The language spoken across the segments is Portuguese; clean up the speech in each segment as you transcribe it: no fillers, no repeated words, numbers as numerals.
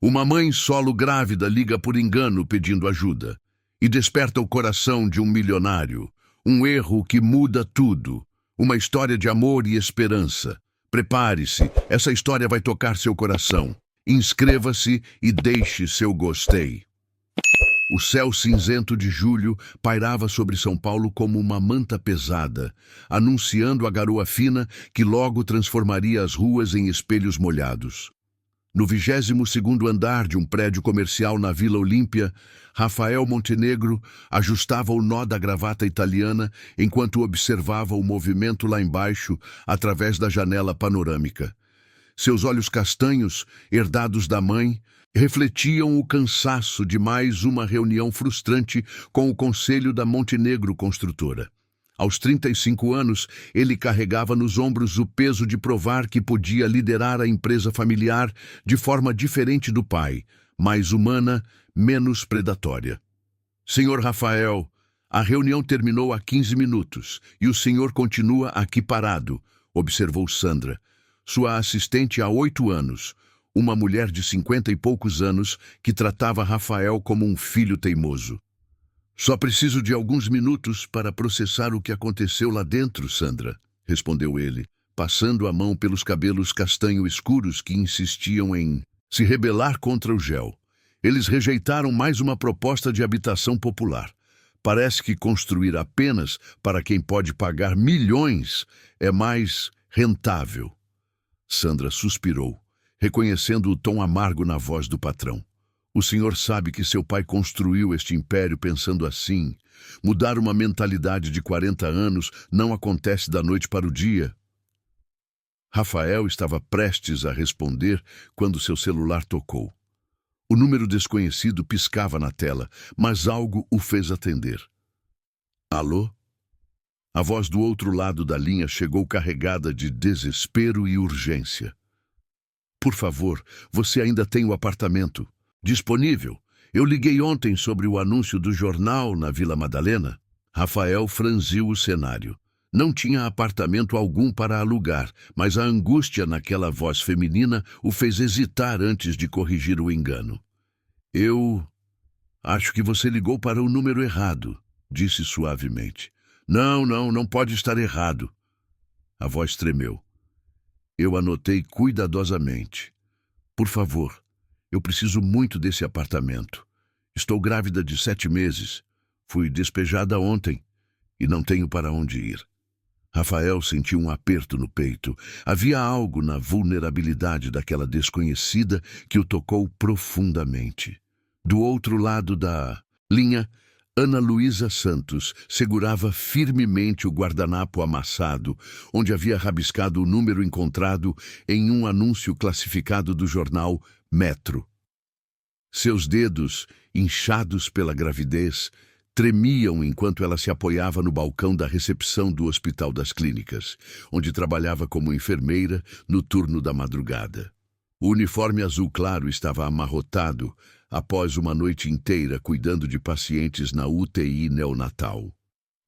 Uma mãe solo grávida liga por engano pedindo ajuda e desperta o coração de um milionário. Um erro que muda tudo. Uma história de amor e esperança. Prepare-se, essa história vai tocar seu coração. Inscreva-se e deixe seu gostei. O céu cinzento de julho pairava sobre São Paulo como uma manta pesada, anunciando a garoa fina que logo transformaria as ruas em espelhos molhados. No 22º andar de um prédio comercial na Vila Olímpia, Rafael Montenegro ajustava o nó da gravata italiana enquanto observava o movimento lá embaixo através da janela panorâmica. Seus olhos castanhos, herdados da mãe, refletiam o cansaço de mais uma reunião frustrante com o conselho da Montenegro Construtora. Aos 35 anos, ele carregava nos ombros o peso de provar que podia liderar a empresa familiar de forma diferente do pai, mais humana, menos predatória. Senhor Rafael, a reunião terminou há 15 minutos e o senhor continua aqui parado, observou Sandra, sua assistente há 8 anos, uma mulher de 50 e poucos anos que tratava Rafael como um filho teimoso. Só preciso de alguns minutos para processar o que aconteceu lá dentro, Sandra, respondeu ele, passando a mão pelos cabelos castanho escuros que insistiam em se rebelar contra o gel. Eles rejeitaram mais uma proposta de habitação popular. Parece que construir apenas para quem pode pagar milhões é mais rentável. Sandra suspirou, reconhecendo o tom amargo na voz do patrão. O senhor sabe que seu pai construiu este império pensando assim. Mudar uma mentalidade de 40 anos não acontece da noite para o dia. Rafael estava prestes a responder quando seu celular tocou. O número desconhecido piscava na tela, mas algo o fez atender. Alô? A voz do outro lado da linha chegou carregada de desespero e urgência. Por favor, você ainda tem o apartamento disponível? Eu liguei ontem sobre o anúncio do jornal na Vila Madalena. Rafael franziu o cenário. Não tinha apartamento algum para alugar, mas a angústia naquela voz feminina o fez hesitar antes de corrigir o engano. Eu acho que você ligou para o número errado, disse suavemente. Não pode estar errado. A voz tremeu. Eu anotei cuidadosamente. Por favor, eu preciso muito desse apartamento. Estou grávida de 7 meses. Fui despejada ontem e não tenho para onde ir. Rafael sentiu um aperto no peito. Havia algo na vulnerabilidade daquela desconhecida que o tocou profundamente. Do outro lado da linha, Ana Luísa Santos segurava firmemente o guardanapo amassado, onde havia rabiscado o número encontrado em um anúncio classificado do jornal Metro. Seus dedos, inchados pela gravidez, tremiam enquanto ela se apoiava no balcão da recepção do Hospital das Clínicas, onde trabalhava como enfermeira no turno da madrugada. O uniforme azul claro estava amarrotado após uma noite inteira cuidando de pacientes na UTI neonatal.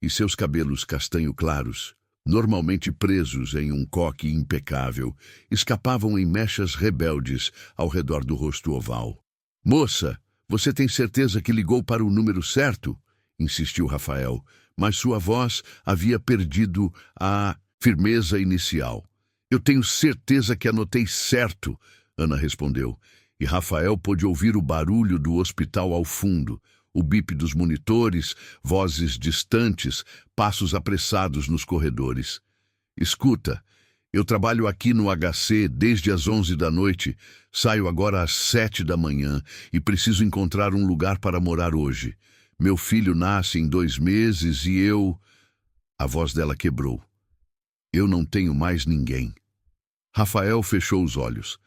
E seus cabelos castanho claros, normalmente presos em um coque impecável, escapavam em mechas rebeldes ao redor do rosto oval. Moça, você tem certeza que ligou para o número certo? Insistiu Rafael, mas sua voz havia perdido a firmeza inicial. Eu tenho certeza que anotei certo, Ana respondeu, e Rafael pôde ouvir o barulho do hospital ao fundo, o bip dos monitores, vozes distantes, passos apressados nos corredores. Escuta, eu trabalho aqui no HC desde as 11 da noite, saio agora às 7 da manhã e preciso encontrar um lugar para morar hoje. Meu filho nasce em 2 meses e eu... A voz dela quebrou. Eu não tenho mais ninguém. Rafael fechou os olhos.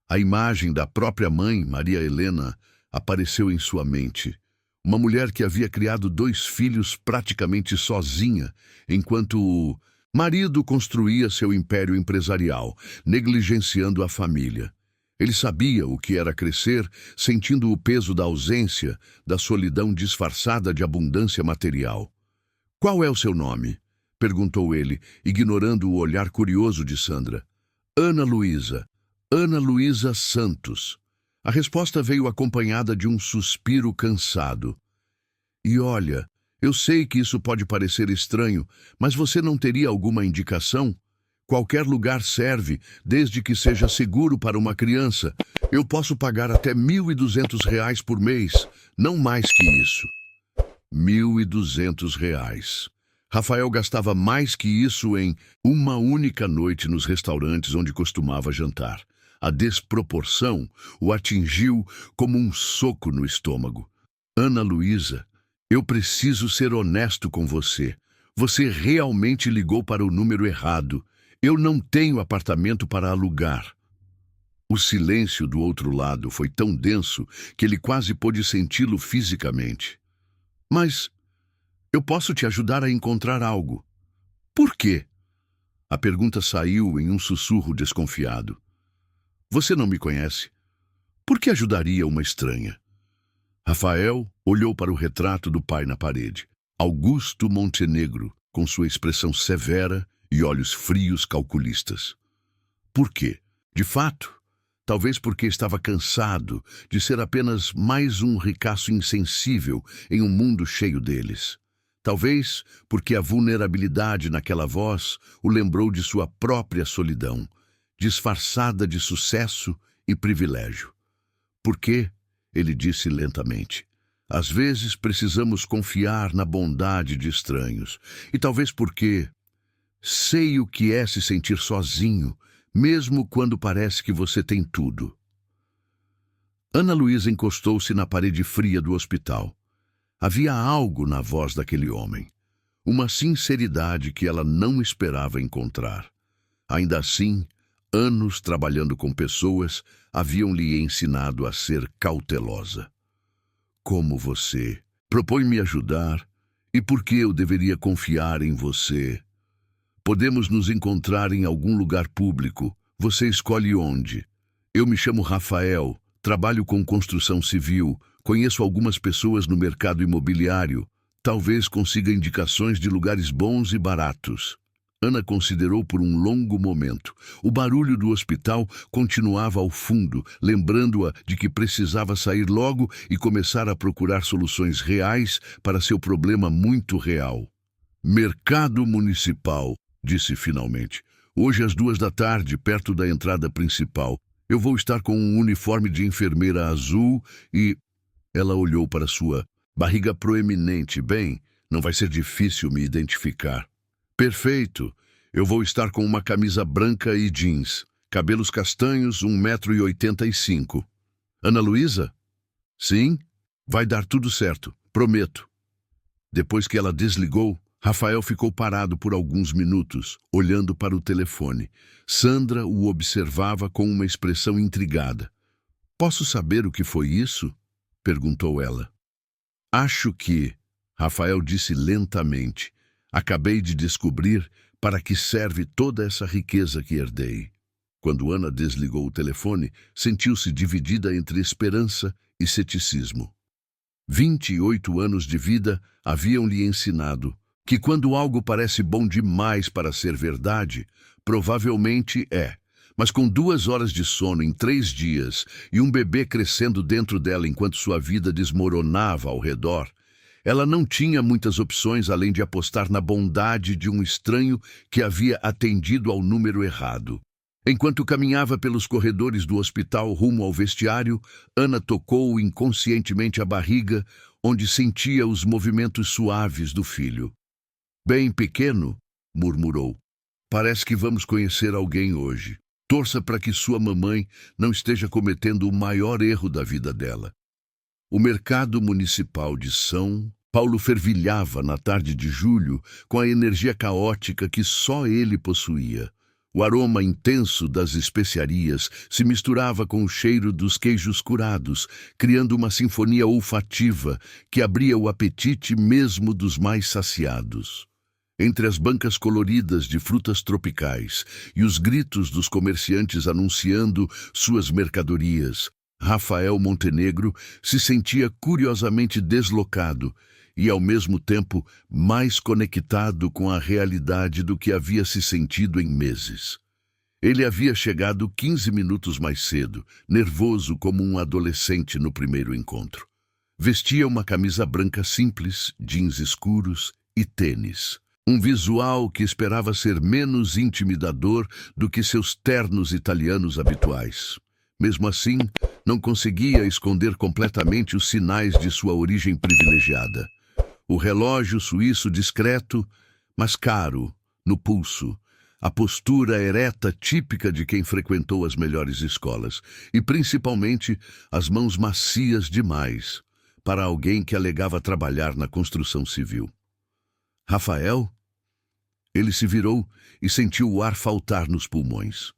A imagem da própria mãe, Maria Helena, apareceu em sua mente. Uma mulher que havia criado 2 filhos praticamente sozinha, enquanto o marido construía seu império empresarial, negligenciando a família. Ele sabia o que era crescer, sentindo o peso da ausência, da solidão disfarçada de abundância material. Qual é o seu nome? Perguntou ele, ignorando o olhar curioso de Sandra. Ana Luísa Santos. A resposta veio acompanhada de um suspiro cansado. E olha, eu sei que isso pode parecer estranho, mas você não teria alguma indicação? Qualquer lugar serve, desde que seja seguro para uma criança. Eu posso pagar até R$ 1.200 por mês, não mais que isso. R$ 1.200. Rafael gastava mais que isso em uma única noite nos restaurantes onde costumava jantar. A desproporção o atingiu como um soco no estômago. Ana Luísa, eu preciso ser honesto com você. Você realmente ligou para o número errado. Eu não tenho apartamento para alugar. O silêncio do outro lado foi tão denso que ele quase pôde senti-lo fisicamente. Mas eu posso te ajudar a encontrar algo. Por quê? A pergunta saiu em um sussurro desconfiado. Você não me conhece. Por que ajudaria uma estranha? Rafael olhou para o retrato do pai na parede. Augusto Montenegro, com sua expressão severa e olhos frios calculistas. Por quê? De fato, talvez porque estava cansado de ser apenas mais um ricaço insensível em um mundo cheio deles. Talvez porque a vulnerabilidade naquela voz o lembrou de sua própria solidão, disfarçada de sucesso e privilégio. Por quê? Ele disse lentamente. Às vezes precisamos confiar na bondade de estranhos. E talvez porque sei o que é se sentir sozinho, mesmo quando parece que você tem tudo. Ana Luísa encostou-se na parede fria do hospital. Havia algo na voz daquele homem, uma sinceridade que ela não esperava encontrar. Ainda assim, anos trabalhando com pessoas haviam lhe ensinado a ser cautelosa. Como você propõe me ajudar, e por que eu deveria confiar em você? Podemos nos encontrar em algum lugar público. Você escolhe onde. Eu me chamo Rafael, trabalho com construção civil, conheço algumas pessoas no mercado imobiliário. Talvez consiga indicações de lugares bons e baratos. Ana considerou por um longo momento. O barulho do hospital continuava ao fundo, lembrando-a de que precisava sair logo e começar a procurar soluções reais para seu problema muito real. Mercado Municipal, disse finalmente. Hoje às 2 da tarde, perto da entrada principal. Eu vou estar com um uniforme de enfermeira azul e... Ela olhou para sua barriga proeminente. Bem, não vai ser difícil me identificar. Perfeito. Eu vou estar com uma camisa branca e jeans. Cabelos castanhos, 1,85 m. Ana Luísa? Sim? Vai dar tudo certo, prometo. Depois que ela desligou, Rafael ficou parado por alguns minutos, olhando para o telefone. Sandra o observava com uma expressão intrigada. Posso saber o que foi isso? Perguntou ela. Acho que, Rafael disse lentamente, acabei de descobrir para que serve toda essa riqueza que herdei. Quando Ana desligou o telefone, sentiu-se dividida entre esperança e ceticismo. 28 anos de vida haviam-lhe ensinado que quando algo parece bom demais para ser verdade, provavelmente é. Mas com 2 horas de sono em 3 dias e um bebê crescendo dentro dela enquanto sua vida desmoronava ao redor, ela não tinha muitas opções além de apostar na bondade de um estranho que havia atendido ao número errado. Enquanto caminhava pelos corredores do hospital rumo ao vestiário, Ana tocou inconscientemente a barriga, onde sentia os movimentos suaves do filho. Bem pequeno, murmurou. Parece que vamos conhecer alguém hoje. Torça para que sua mamãe não esteja cometendo o maior erro da vida dela. O mercado municipal de São Paulo fervilhava na tarde de julho com a energia caótica que só ele possuía. O aroma intenso das especiarias se misturava com o cheiro dos queijos curados, criando uma sinfonia olfativa que abria o apetite mesmo dos mais saciados. Entre as bancas coloridas de frutas tropicais e os gritos dos comerciantes anunciando suas mercadorias, Rafael Montenegro se sentia curiosamente deslocado e, ao mesmo tempo, mais conectado com a realidade do que havia se sentido em meses. Ele havia chegado 15 minutos mais cedo, nervoso como um adolescente no primeiro encontro. Vestia uma camisa branca simples, jeans escuros e tênis. Um visual que esperava ser menos intimidador do que seus ternos italianos habituais. Mesmo assim, não conseguia esconder completamente os sinais de sua origem privilegiada. O relógio suíço discreto, mas caro, no pulso. A postura ereta típica de quem frequentou as melhores escolas. E, principalmente, as mãos macias demais para alguém que alegava trabalhar na construção civil. Rafael? Ele se virou e sentiu o ar faltar nos pulmões.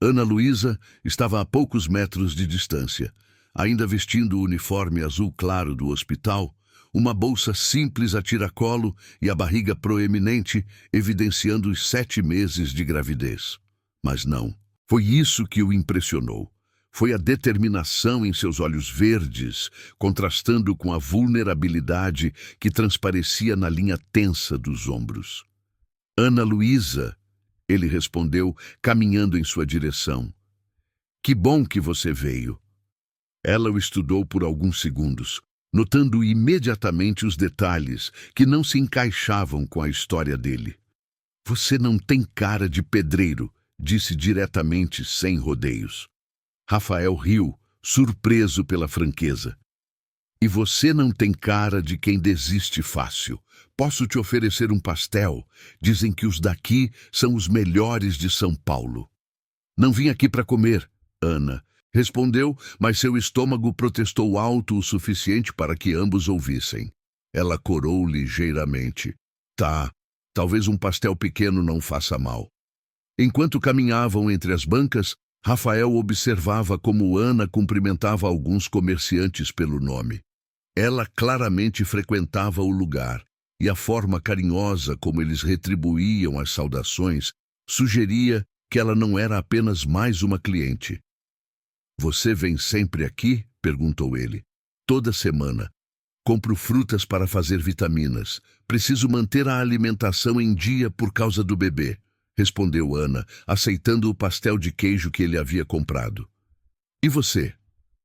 Ana Luísa estava a poucos metros de distância, ainda vestindo o uniforme azul claro do hospital, uma bolsa simples a tiracolo e a barriga proeminente, evidenciando os 7 meses de gravidez. Mas não, foi isso que o impressionou. Foi a determinação em seus olhos verdes, contrastando com a vulnerabilidade que transparecia na linha tensa dos ombros. Ana Luísa, ele respondeu, caminhando em sua direção. Que bom que você veio. Ela o estudou por alguns segundos, notando imediatamente os detalhes que não se encaixavam com a história dele. Você não tem cara de pedreiro, disse diretamente, sem rodeios. Rafael riu, surpreso pela franqueza. E você não tem cara de quem desiste fácil. Posso te oferecer um pastel. Dizem que os daqui são os melhores de São Paulo. Não vim aqui para comer, Ana respondeu, mas seu estômago protestou alto o suficiente para que ambos ouvissem. Ela corou ligeiramente. Tá, talvez um pastel pequeno não faça mal. Enquanto caminhavam entre as bancas, Rafael observava como Ana cumprimentava alguns comerciantes pelo nome. Ela claramente frequentava o lugar, e a forma carinhosa como eles retribuíam as saudações sugeria que ela não era apenas mais uma cliente. Você vem sempre aqui? Perguntou ele. Toda semana. Compro frutas para fazer vitaminas. Preciso manter a alimentação em dia por causa do bebê, respondeu Ana, aceitando o pastel de queijo que ele havia comprado. E você?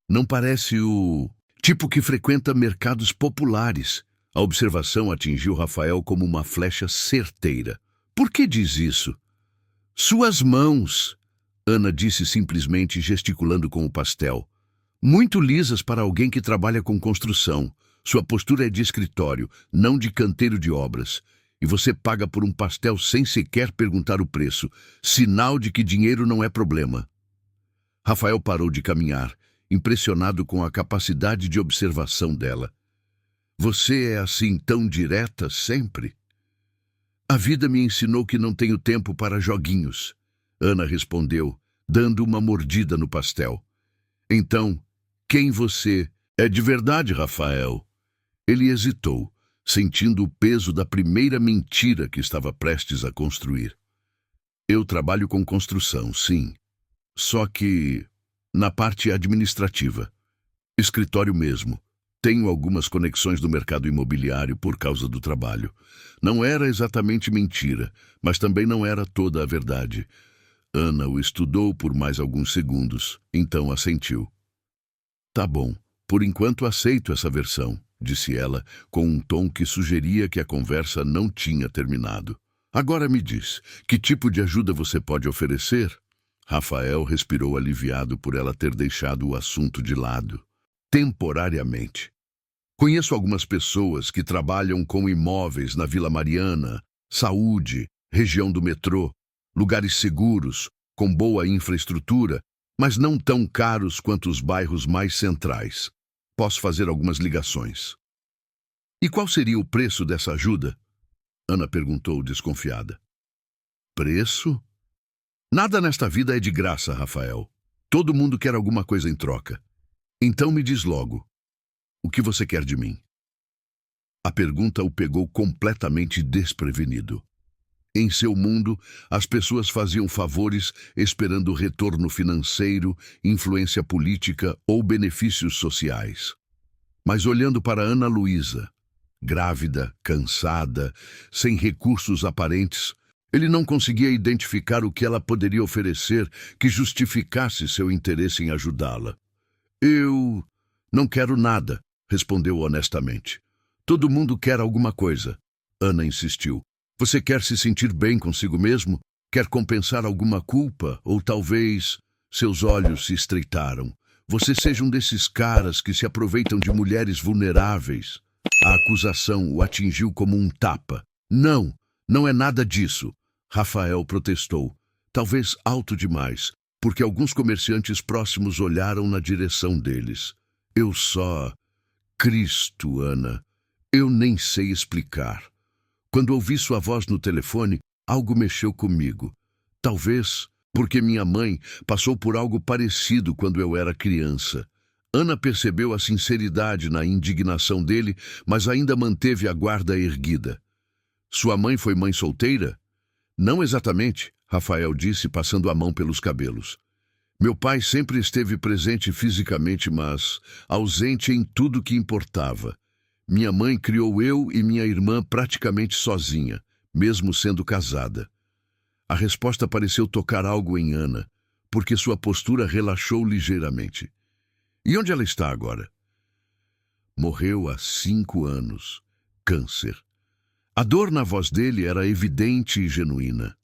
Não parece o tipo que frequenta mercados populares. A observação atingiu Rafael como uma flecha certeira. Por que diz isso? Suas mãos, Ana disse simplesmente, gesticulando com o pastel. Muito lisas para alguém que trabalha com construção. Sua postura é de escritório, não de canteiro de obras. E você paga por um pastel sem sequer perguntar o preço. Sinal de que dinheiro não é problema. Rafael parou de caminhar, impressionado com a capacidade de observação dela. Você é assim tão direta sempre? A vida me ensinou que não tenho tempo para joguinhos, Ana respondeu, dando uma mordida no pastel. Então, quem você é de verdade, Rafael? Ele hesitou, sentindo o peso da primeira mentira que estava prestes a construir. Eu trabalho com construção, sim. Só que na parte administrativa. Escritório mesmo. Tenho algumas conexões no mercado imobiliário por causa do trabalho. Não era exatamente mentira, mas também não era toda a verdade. Ana o estudou por mais alguns segundos, então assentiu. Tá bom, por enquanto aceito essa versão, disse ela, com um tom que sugeria que a conversa não tinha terminado. Agora me diz, que tipo de ajuda você pode oferecer? Rafael respirou aliviado por ela ter deixado o assunto de lado. Temporariamente. Conheço algumas pessoas que trabalham com imóveis na Vila Mariana, saúde, região do metrô, lugares seguros, com boa infraestrutura, mas não tão caros quanto os bairros mais centrais. Posso fazer algumas ligações. E qual seria o preço dessa ajuda? Ana perguntou, desconfiada. Preço? Nada nesta vida é de graça, Rafael. Todo mundo quer alguma coisa em troca. Então me diz logo, o que você quer de mim? A pergunta o pegou completamente desprevenido. Em seu mundo, as pessoas faziam favores esperando retorno financeiro, influência política ou benefícios sociais. Mas olhando para Ana Luísa, grávida, cansada, sem recursos aparentes, Ele não conseguia identificar o que ela poderia oferecer que justificasse seu interesse em ajudá-la. Eu não quero nada, respondeu honestamente. Todo mundo quer alguma coisa. Ana insistiu. Você quer se sentir bem consigo mesmo? Quer compensar alguma culpa? Ou talvez... Seus olhos se estreitaram. Você seja um desses caras que se aproveitam de mulheres vulneráveis. A acusação o atingiu como um tapa. Não, não é nada disso. Rafael protestou. Talvez alto demais, porque alguns comerciantes próximos olharam na direção deles. Eu só... Cristo, Ana. Eu nem sei explicar. Quando ouvi sua voz no telefone, algo mexeu comigo. Talvez porque minha mãe passou por algo parecido quando eu era criança. Ana percebeu a sinceridade na indignação dele, mas ainda manteve a guarda erguida. Sua mãe foi mãe solteira? Não exatamente, Rafael disse, passando a mão pelos cabelos. Meu pai sempre esteve presente fisicamente, mas ausente em tudo que importava. Minha mãe criou eu e minha irmã praticamente sozinha, mesmo sendo casada. A resposta pareceu tocar algo em Ana, porque sua postura relaxou ligeiramente. E onde ela está agora? Morreu há 5 anos. Câncer. A dor na voz dele era evidente e genuína.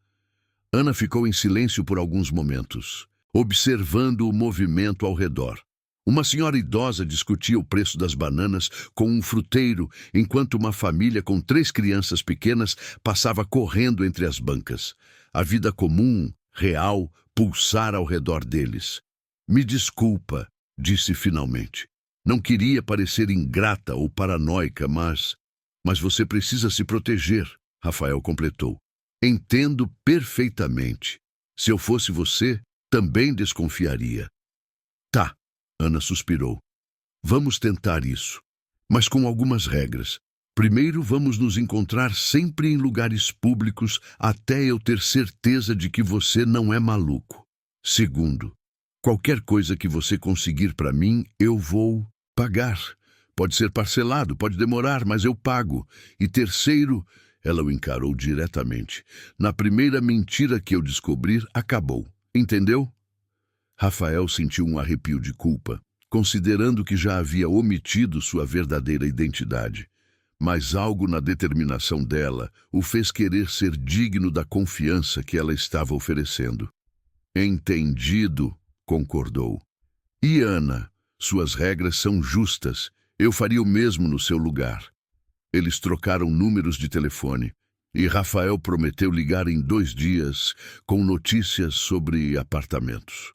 Ana ficou em silêncio por alguns momentos, observando o movimento ao redor. Uma senhora idosa discutia o preço das bananas com um fruteiro, enquanto uma família com 3 crianças pequenas passava correndo entre as bancas. A vida comum, real, pulsara ao redor deles. Me desculpa, disse finalmente. Não queria parecer ingrata ou paranoica, mas você precisa se proteger, Rafael completou. Entendo perfeitamente. Se eu fosse você, também desconfiaria. Tá, Ana suspirou. Vamos tentar isso, mas com algumas regras. Primeiro, vamos nos encontrar sempre em lugares públicos até eu ter certeza de que você não é maluco. Segundo, qualquer coisa que você conseguir para mim, eu vou pagar. Pode ser parcelado, pode demorar, mas eu pago. E terceiro, ela o encarou diretamente. Na primeira mentira que eu descobrir, acabou. Entendeu? Rafael sentiu um arrepio de culpa, considerando que já havia omitido sua verdadeira identidade. Mas algo na determinação dela o fez querer ser digno da confiança que ela estava oferecendo. Entendido, concordou. E Ana, suas regras são justas. Eu faria o mesmo no seu lugar. Eles trocaram números de telefone e Rafael prometeu ligar em 2 dias com notícias sobre apartamentos.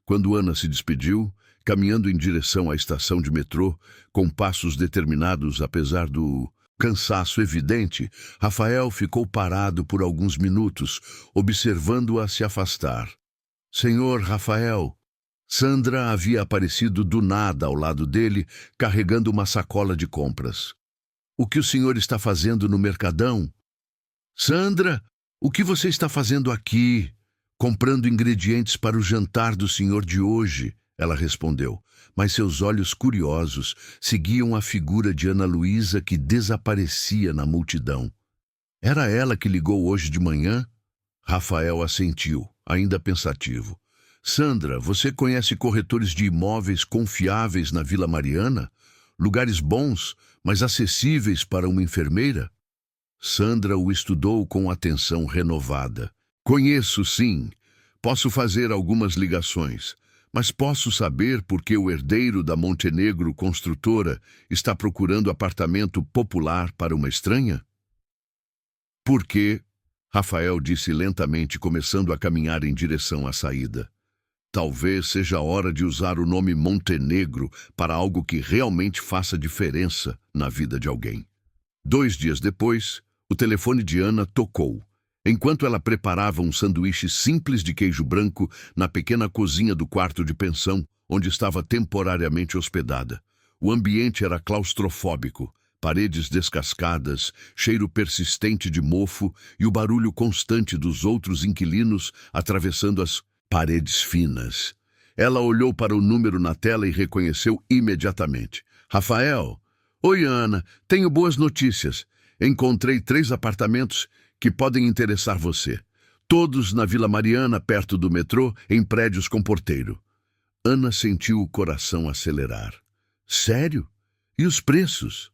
Quando Ana se despediu, caminhando em direção à estação de metrô, com passos determinados apesar do cansaço evidente, Rafael ficou parado por alguns minutos, observando-a se afastar. Senhor Rafael! Sandra havia aparecido do nada ao lado dele, carregando uma sacola de compras. O que o senhor está fazendo no Mercadão? Sandra, o que você está fazendo aqui? Comprando ingredientes para o jantar do senhor de hoje, ela respondeu, mas seus olhos curiosos seguiam a figura de Ana Luísa que desaparecia na multidão. Era ela que ligou hoje de manhã? Rafael assentiu, ainda pensativo. Sandra, você conhece corretores de imóveis confiáveis na Vila Mariana? Lugares bons, mas acessíveis para uma enfermeira? Sandra o estudou com atenção renovada. Conheço, sim. Posso fazer algumas ligações, mas posso saber por que o herdeiro da Montenegro Construtora está procurando apartamento popular para uma estranha? Porque, Rafael disse lentamente, começando a caminhar em direção à saída. Talvez seja a hora de usar o nome Montenegro para algo que realmente faça diferença na vida de alguém. 2 dias depois, o telefone de Ana tocou, enquanto ela preparava um sanduíche simples de queijo branco na pequena cozinha do quarto de pensão, onde estava temporariamente hospedada. O ambiente era claustrofóbico, paredes descascadas, cheiro persistente de mofo e o barulho constante dos outros inquilinos atravessando as paredes finas. Ela olhou para o número na tela e reconheceu imediatamente. Rafael? Oi, Ana. Tenho boas notícias. Encontrei 3 apartamentos que podem interessar você. Todos na Vila Mariana, perto do metrô, em prédios com porteiro. Ana sentiu o coração acelerar. Sério? E os preços?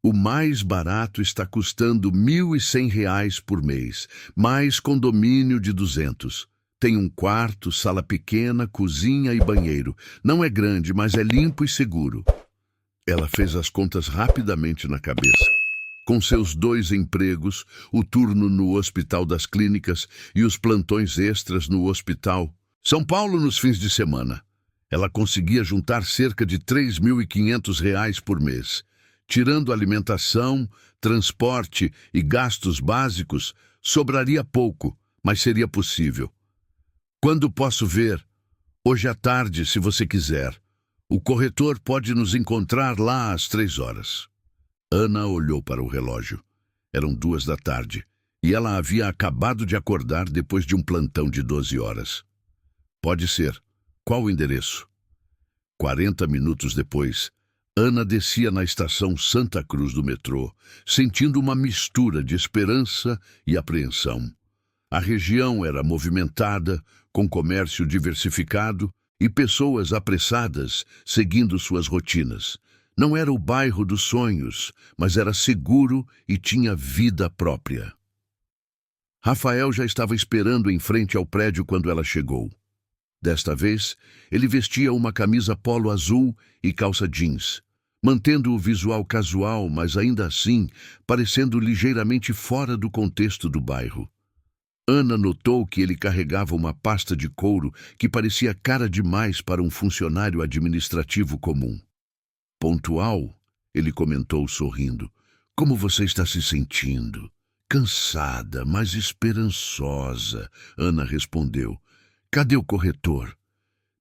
O mais barato está custando R$ 1.100 por mês, mais condomínio de 200. Tem um quarto, sala pequena, cozinha e banheiro. Não é grande, mas é limpo e seguro. Ela fez as contas rapidamente na cabeça. Com seus 2 empregos, o turno no Hospital das Clínicas e os plantões extras no hospital São Paulo nos fins de semana, ela conseguia juntar cerca de R$ 3.500 por mês. Tirando alimentação, transporte e gastos básicos, sobraria pouco, mas seria possível. Quando posso ver? Hoje à tarde, se você quiser. O corretor pode nos encontrar lá às 3 horas. Ana olhou para o relógio. Eram 2 da tarde, e ela havia acabado de acordar depois de um plantão de 12 horas. Pode ser. Qual o endereço? 40 minutos depois, Ana descia na estação Santa Cruz do metrô, sentindo uma mistura de esperança e apreensão. A região era movimentada, com comércio diversificado e pessoas apressadas, seguindo suas rotinas. Não era o bairro dos sonhos, mas era seguro e tinha vida própria. Rafael já estava esperando em frente ao prédio quando ela chegou. Desta vez, ele vestia uma camisa polo azul e calça jeans, mantendo o visual casual, mas ainda assim parecendo ligeiramente fora do contexto do bairro. Ana notou que ele carregava uma pasta de couro que parecia cara demais para um funcionário administrativo comum. Pontual, ele comentou sorrindo. Como você está se sentindo? Cansada, mas esperançosa, Ana respondeu. Cadê o corretor?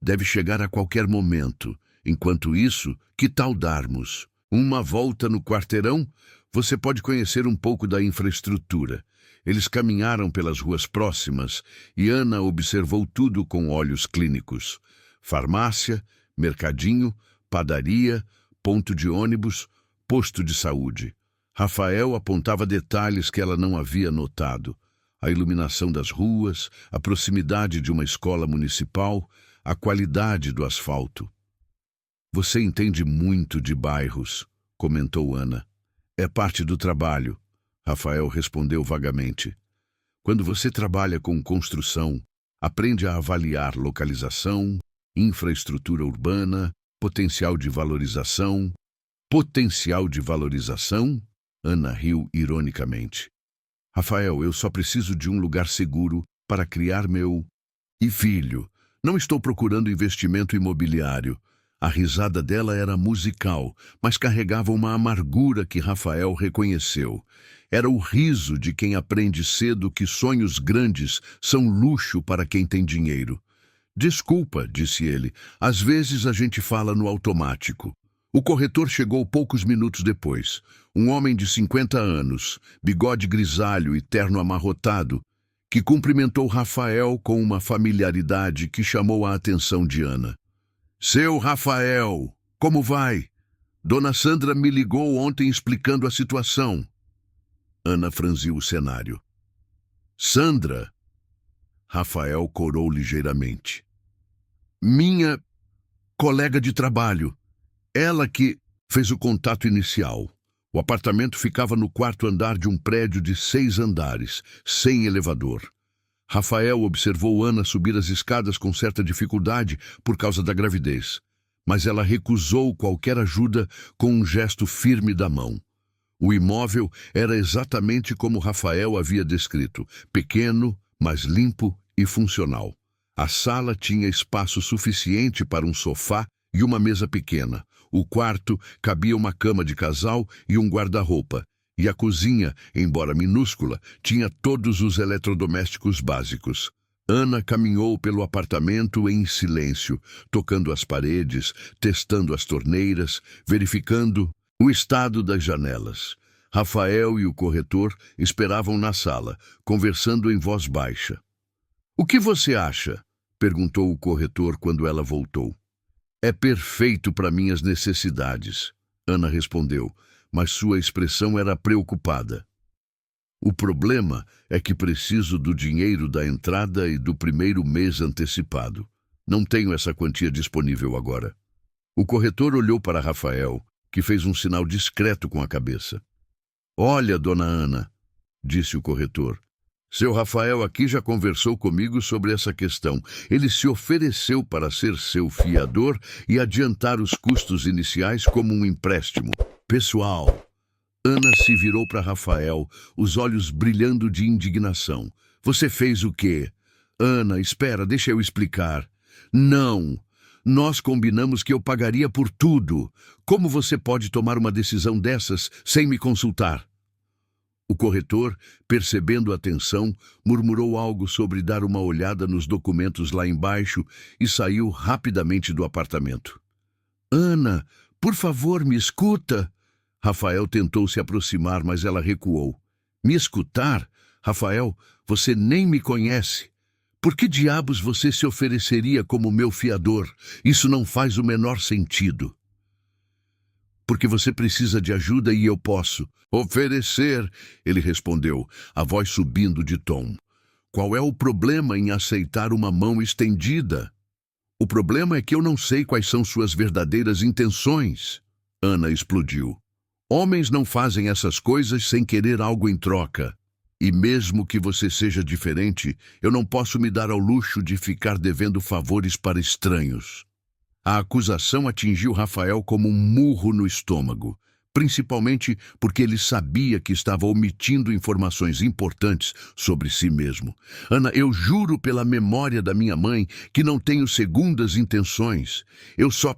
Deve chegar a qualquer momento. Enquanto isso, que tal darmos uma volta no quarteirão? Você pode conhecer um pouco da infraestrutura. Eles caminharam pelas ruas próximas e Ana observou tudo com olhos clínicos. Farmácia, mercadinho, padaria, ponto de ônibus, posto de saúde. Rafael apontava detalhes que ela não havia notado. A iluminação das ruas, a proximidade de uma escola municipal, a qualidade do asfalto. Você entende muito de bairros, comentou Ana. É parte do trabalho, Rafael respondeu vagamente. Quando você trabalha com construção, aprende a avaliar localização, infraestrutura urbana, potencial de valorização. Potencial de valorização? Ana riu ironicamente. Rafael, eu só preciso de um lugar seguro para criar meu... E filho, não estou procurando investimento imobiliário. A risada dela era musical, mas carregava uma amargura que Rafael reconheceu. Era o riso de quem aprende cedo que sonhos grandes são luxo para quem tem dinheiro. Desculpa, disse ele, às vezes a gente fala no automático. O corretor chegou poucos minutos depois. Um homem de 50 anos, bigode grisalho e terno amarrotado, que cumprimentou Rafael com uma familiaridade que chamou a atenção de Ana. Seu Rafael, como vai? Dona Sandra me ligou ontem explicando a situação. Ana franziu o cenário. Sandra? Rafael corou ligeiramente. Minha colega de trabalho. Ela que fez o contato inicial. O apartamento ficava no 4º andar de um prédio de 6 andares, sem elevador. Rafael observou Ana subir as escadas com certa dificuldade por causa da gravidez, mas ela recusou qualquer ajuda com um gesto firme da mão. O imóvel era exatamente como Rafael havia descrito, pequeno, mas limpo e funcional. A sala tinha espaço suficiente para um sofá e uma mesa pequena. O quarto cabia uma cama de casal e um guarda-roupa, e a cozinha, embora minúscula, tinha todos os eletrodomésticos básicos. Ana caminhou pelo apartamento em silêncio, tocando as paredes, testando as torneiras, verificando o estado das janelas. Rafael e o corretor esperavam na sala, conversando em voz baixa. O que você acha? Perguntou o corretor quando ela voltou. É perfeito para minhas necessidades, Ana respondeu, mas sua expressão era preocupada. O problema é que preciso do dinheiro da entrada e do primeiro mês antecipado. Não tenho essa quantia disponível agora. O corretor olhou para Rafael, que fez um sinal discreto com a cabeça. Olha, dona Ana, disse o corretor. Seu Rafael aqui já conversou comigo sobre essa questão. Ele se ofereceu para ser seu fiador e adiantar os custos iniciais como um empréstimo. Pessoal, Ana se virou para Rafael, os olhos brilhando de indignação. Você fez o quê? Ana, espera, deixa eu explicar. Não, nós combinamos que eu pagaria por tudo. Como você pode tomar uma decisão dessas sem me consultar? O corretor, percebendo a tensão, murmurou algo sobre dar uma olhada nos documentos lá embaixo e saiu rapidamente do apartamento. Ana, por favor, me escuta. Rafael tentou se aproximar, mas ela recuou. Me escutar? Rafael, você nem me conhece. Por que diabos você se ofereceria como meu fiador? Isso não faz o menor sentido. Porque você precisa de ajuda e eu posso. Oferecer, ele respondeu, a voz subindo de tom. Qual é o problema em aceitar uma mão estendida? O problema é que eu não sei quais são suas verdadeiras intenções. Ana explodiu. Homens não fazem essas coisas sem querer algo em troca. E mesmo que você seja diferente, eu não posso me dar ao luxo de ficar devendo favores para estranhos. A acusação atingiu Rafael como um murro no estômago, principalmente porque ele sabia que estava omitindo informações importantes sobre si mesmo. Ana, eu juro pela memória da minha mãe que não tenho segundas intenções. Eu só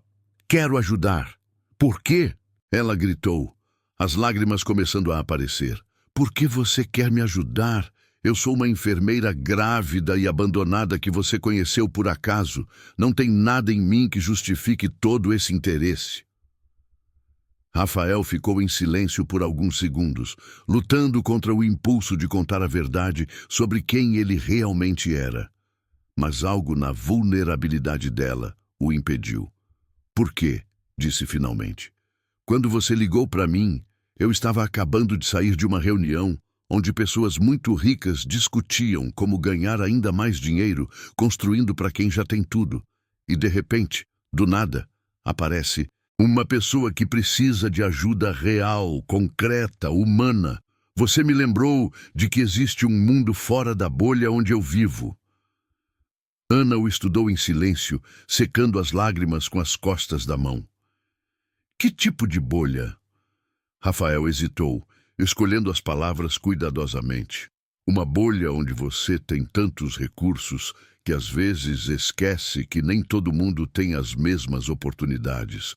quero ajudar. Por quê? Ela gritou, as lágrimas começando a aparecer. Por que você quer me ajudar? Eu sou uma enfermeira grávida e abandonada que você conheceu por acaso. Não tem nada em mim que justifique todo esse interesse. Rafael ficou em silêncio por alguns segundos, lutando contra o impulso de contar a verdade sobre quem ele realmente era. Mas algo na vulnerabilidade dela o impediu. Por quê? Disse finalmente. Quando você ligou para mim, eu estava acabando de sair de uma reunião onde pessoas muito ricas discutiam como ganhar ainda mais dinheiro construindo para quem já tem tudo. E de repente, do nada, aparece uma pessoa que precisa de ajuda real, concreta, humana. Você me lembrou de que existe um mundo fora da bolha onde eu vivo. Ana o estudou em silêncio, secando as lágrimas com as costas da mão. Que tipo de bolha? Rafael hesitou, escolhendo as palavras cuidadosamente. Uma bolha onde você tem tantos recursos que às vezes esquece que nem todo mundo tem as mesmas oportunidades.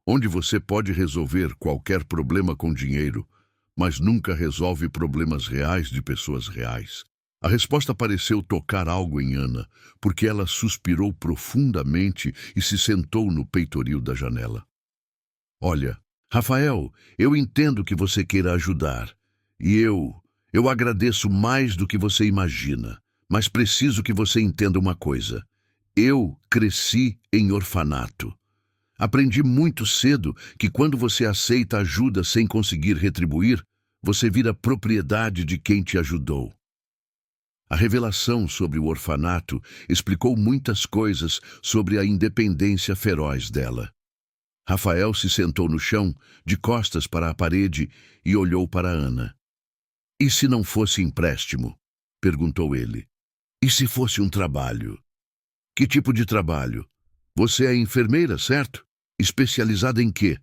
Onde você pode resolver qualquer problema com dinheiro, mas nunca resolve problemas reais de pessoas reais. A resposta pareceu tocar algo em Ana, porque ela suspirou profundamente e se sentou no peitoril da janela. Olha, Rafael, eu entendo que você queira ajudar. E eu agradeço mais do que você imagina. Mas preciso que você entenda uma coisa. Eu cresci em orfanato. Aprendi muito cedo que quando você aceita ajuda sem conseguir retribuir, você vira propriedade de quem te ajudou. A revelação sobre o orfanato explicou muitas coisas sobre a independência feroz dela. Rafael se sentou no chão, de costas para a parede, e olhou para Ana. E se não fosse empréstimo? Perguntou ele. E se fosse um trabalho? Que tipo de trabalho? Você é enfermeira, certo? Especializada em quê?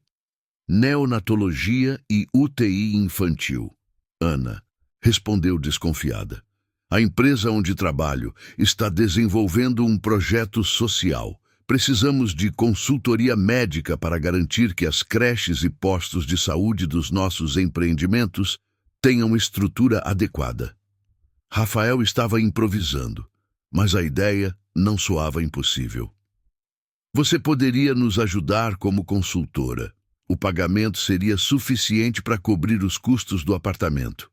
Neonatologia e UTI infantil. Ana respondeu desconfiada. A empresa onde trabalho está desenvolvendo um projeto social. Precisamos de consultoria médica para garantir que as creches e postos de saúde dos nossos empreendimentos tenham estrutura adequada. Rafael estava improvisando, mas a ideia não soava impossível. Você poderia nos ajudar como consultora. O pagamento seria suficiente para cobrir os custos do apartamento.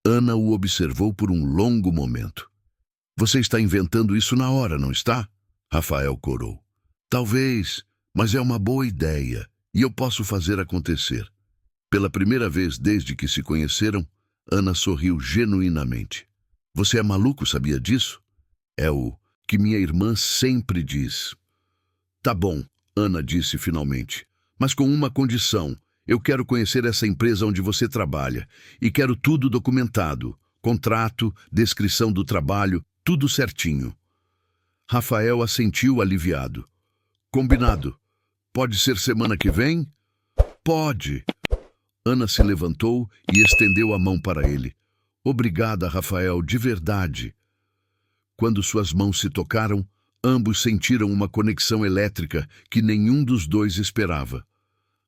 Ana o observou por um longo momento. Você está inventando isso na hora, não está? Rafael corou. Talvez, mas é uma boa ideia, e eu posso fazer acontecer. Pela primeira vez desde que se conheceram, Ana sorriu genuinamente. Você é maluco, sabia disso? É o que minha irmã sempre diz. Tá bom, Ana disse finalmente, mas com uma condição. Eu quero conhecer essa empresa onde você trabalha e quero tudo documentado. Contrato, descrição do trabalho, tudo certinho. Rafael assentiu aliviado. Combinado. Pode ser semana que vem? Pode. Ana se levantou e estendeu a mão para ele. Obrigada, Rafael, de verdade. Quando suas mãos se tocaram, ambos sentiram uma conexão elétrica que nenhum dos dois esperava.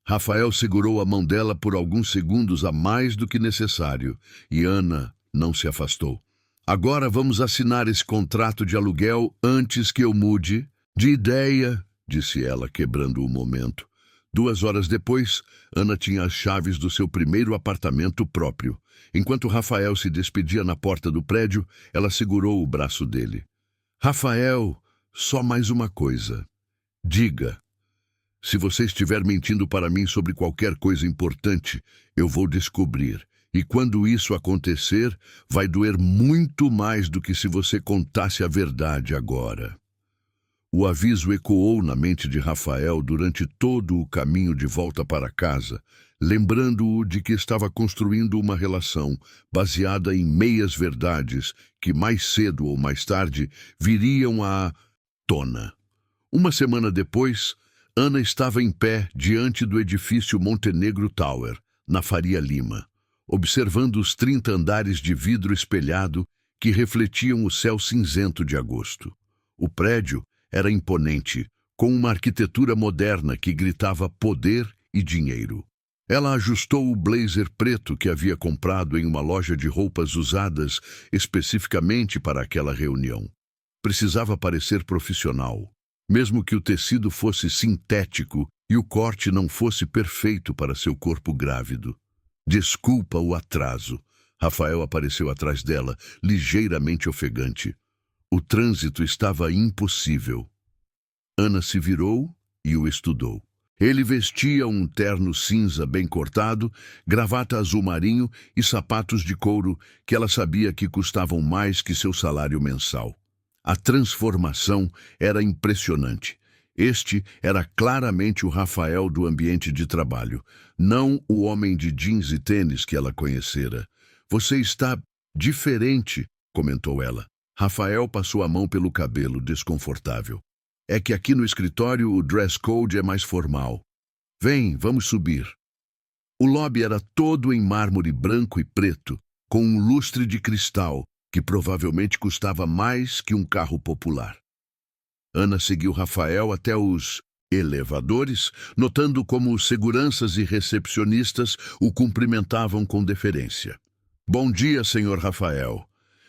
Rafael segurou a mão dela por alguns segundos a mais do que necessário, e Ana não se afastou. Agora vamos assinar esse contrato de aluguel antes que eu mude de ideia, disse ela, quebrando o momento. 2 horas depois, Ana tinha as chaves do seu primeiro apartamento próprio. Enquanto Rafael se despedia na porta do prédio, ela segurou o braço dele. Rafael, só mais uma coisa. Diga. Se você estiver mentindo para mim sobre qualquer coisa importante, eu vou descobrir. E quando isso acontecer, vai doer muito mais do que se você contasse a verdade agora. O aviso ecoou na mente de Rafael durante todo o caminho de volta para casa, lembrando-o de que estava construindo uma relação baseada em meias-verdades que mais cedo ou mais tarde viriam à tona. Uma semana depois, Ana estava em pé diante do edifício Montenegro Tower, na Faria Lima, observando os 30 andares de vidro espelhado que refletiam o céu cinzento de agosto. O prédio era imponente, com uma arquitetura moderna que gritava poder e dinheiro. Ela ajustou o blazer preto que havia comprado em uma loja de roupas usadas especificamente para aquela reunião. Precisava parecer profissional, mesmo que o tecido fosse sintético e o corte não fosse perfeito para seu corpo grávido. Desculpa o atraso. Rafael apareceu atrás dela, ligeiramente ofegante. O trânsito estava impossível. Ana se virou e o estudou. Ele vestia um terno cinza bem cortado, gravata azul marinho e sapatos de couro que ela sabia que custavam mais que seu salário mensal. A transformação era impressionante. Este era claramente o Rafael do ambiente de trabalho, não o homem de jeans e tênis que ela conhecera. Você está diferente, comentou ela. Rafael passou a mão pelo cabelo, desconfortável. É que aqui no escritório o dress code é mais formal. Vem, vamos subir. O lobby era todo em mármore branco e preto, com um lustre de cristal, que provavelmente custava mais que um carro popular. Ana seguiu Rafael até os elevadores, notando como os seguranças e recepcionistas o cumprimentavam com deferência. Bom dia, senhor Rafael,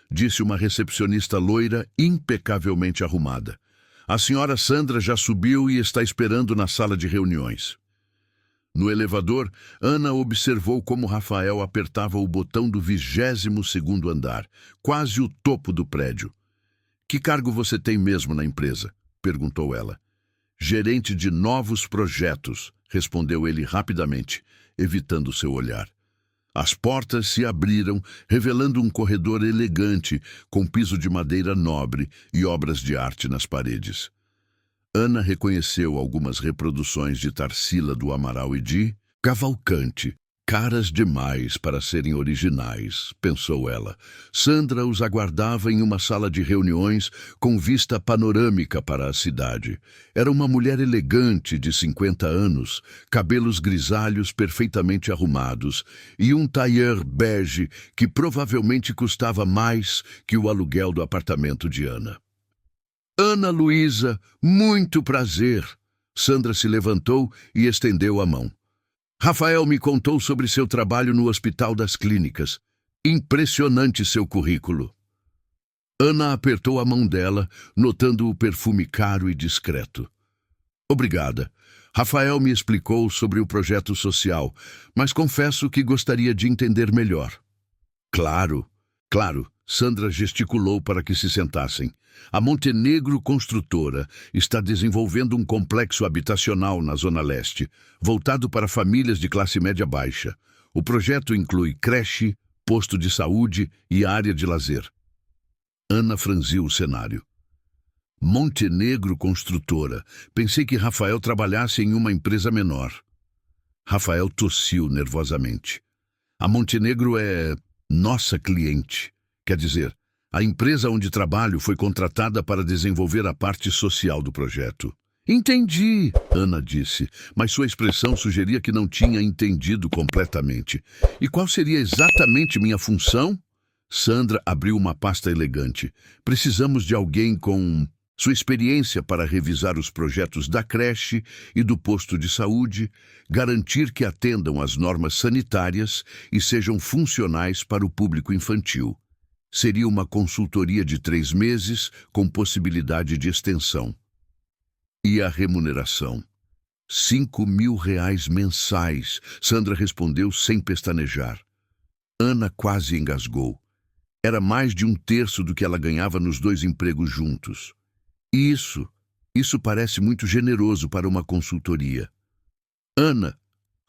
disse uma recepcionista loira impecavelmente arrumada. A senhora Sandra já subiu e está esperando na sala de reuniões. No elevador, Ana observou como Rafael apertava o botão do 22º andar, quase o topo do prédio. Que cargo você tem mesmo na empresa? Perguntou ela. Gerente de novos projetos, respondeu ele rapidamente, evitando seu olhar. As portas se abriram, revelando um corredor elegante, com piso de madeira nobre e obras de arte nas paredes. Ana reconheceu algumas reproduções de Tarsila do Amaral e de Cavalcante, caras demais para serem originais, pensou ela. Sandra os aguardava em uma sala de reuniões com vista panorâmica para a cidade. Era uma mulher elegante de 50 anos, cabelos grisalhos perfeitamente arrumados e um tailleur bege que provavelmente custava mais que o aluguel do apartamento de Ana. Ana Luísa, muito prazer. Sandra se levantou e estendeu a mão. Rafael me contou sobre seu trabalho no Hospital das Clínicas. Impressionante seu currículo. Ana apertou a mão dela, notando o perfume caro e discreto. Obrigada. Rafael me explicou sobre o projeto social, mas confesso que gostaria de entender melhor. Claro, claro. Sandra gesticulou para que se sentassem. A Montenegro Construtora está desenvolvendo um complexo habitacional na Zona Leste, voltado para famílias de classe média baixa. O projeto inclui creche, posto de saúde e área de lazer. Ana franziu o cenário. Montenegro Construtora. Pensei que Rafael trabalhasse em uma empresa menor. Rafael tossiu nervosamente. A Montenegro é nossa cliente. Quer dizer, a empresa onde trabalho foi contratada para desenvolver a parte social do projeto. Entendi, Ana disse, mas sua expressão sugeria que não tinha entendido completamente. E qual seria exatamente minha função? Sandra abriu uma pasta elegante. Precisamos de alguém com sua experiência para revisar os projetos da creche e do posto de saúde, garantir que atendam às normas sanitárias e sejam funcionais para o público infantil. Seria uma consultoria de 3 meses, com possibilidade de extensão. E a remuneração? R$ 5.000 mensais, Sandra respondeu sem pestanejar. Ana quase engasgou. Era mais de 1/3 do que ela ganhava nos 2 empregos juntos. Isso parece muito generoso para uma consultoria. Ana,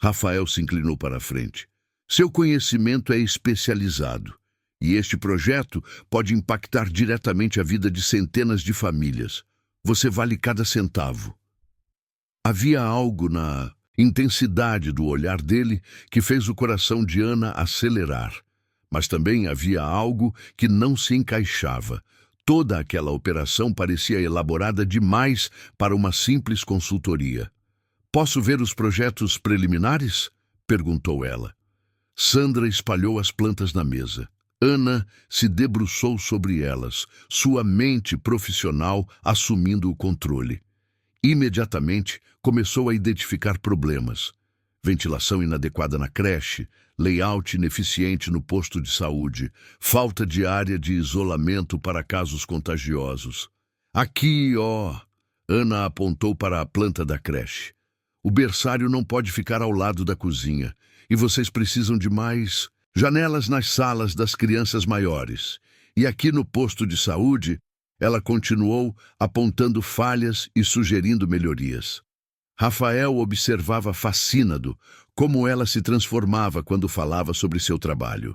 Rafael se inclinou para a frente. Seu conhecimento é especializado. E este projeto pode impactar diretamente a vida de centenas de famílias. Você vale cada centavo. Havia algo na intensidade do olhar dele que fez o coração de Ana acelerar. Mas também havia algo que não se encaixava. Toda aquela operação parecia elaborada demais para uma simples consultoria. Posso ver os projetos preliminares? Perguntou ela. Sandra espalhou as plantas na mesa. Ana se debruçou sobre elas, sua mente profissional assumindo o controle. Imediatamente, começou a identificar problemas. Ventilação inadequada na creche, layout ineficiente no posto de saúde, falta de área de isolamento para casos contagiosos. Aqui, ó! Ana apontou para a planta da creche. O berçário não pode ficar ao lado da cozinha, e vocês precisam de mais janelas nas salas das crianças maiores. E aqui no posto de saúde, ela continuou apontando falhas e sugerindo melhorias. Rafael observava fascinado como ela se transformava quando falava sobre seu trabalho.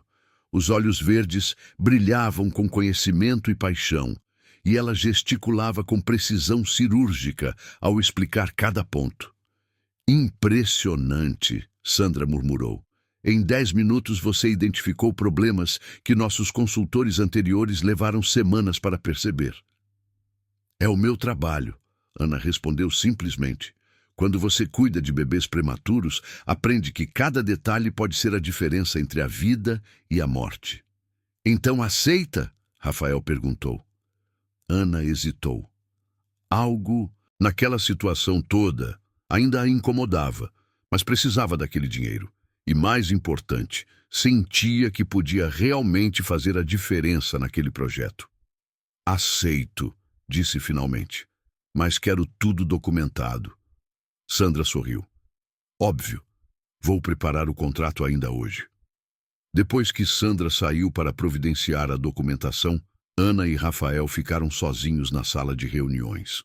Os olhos verdes brilhavam com conhecimento e paixão, e ela gesticulava com precisão cirúrgica ao explicar cada ponto. Impressionante, Sandra murmurou. Em 10 minutos você identificou problemas que nossos consultores anteriores levaram semanas para perceber. É o meu trabalho, Ana respondeu simplesmente. Quando você cuida de bebês prematuros, aprende que cada detalhe pode ser a diferença entre a vida e a morte. Então aceita? Rafael perguntou. Ana hesitou. Algo, naquela situação toda, ainda a incomodava, mas precisava daquele dinheiro. E mais importante, sentia que podia realmente fazer a diferença naquele projeto. Aceito, disse finalmente, mas quero tudo documentado. Sandra sorriu. Óbvio, vou preparar o contrato ainda hoje. Depois que Sandra saiu para providenciar a documentação, Ana e Rafael ficaram sozinhos na sala de reuniões.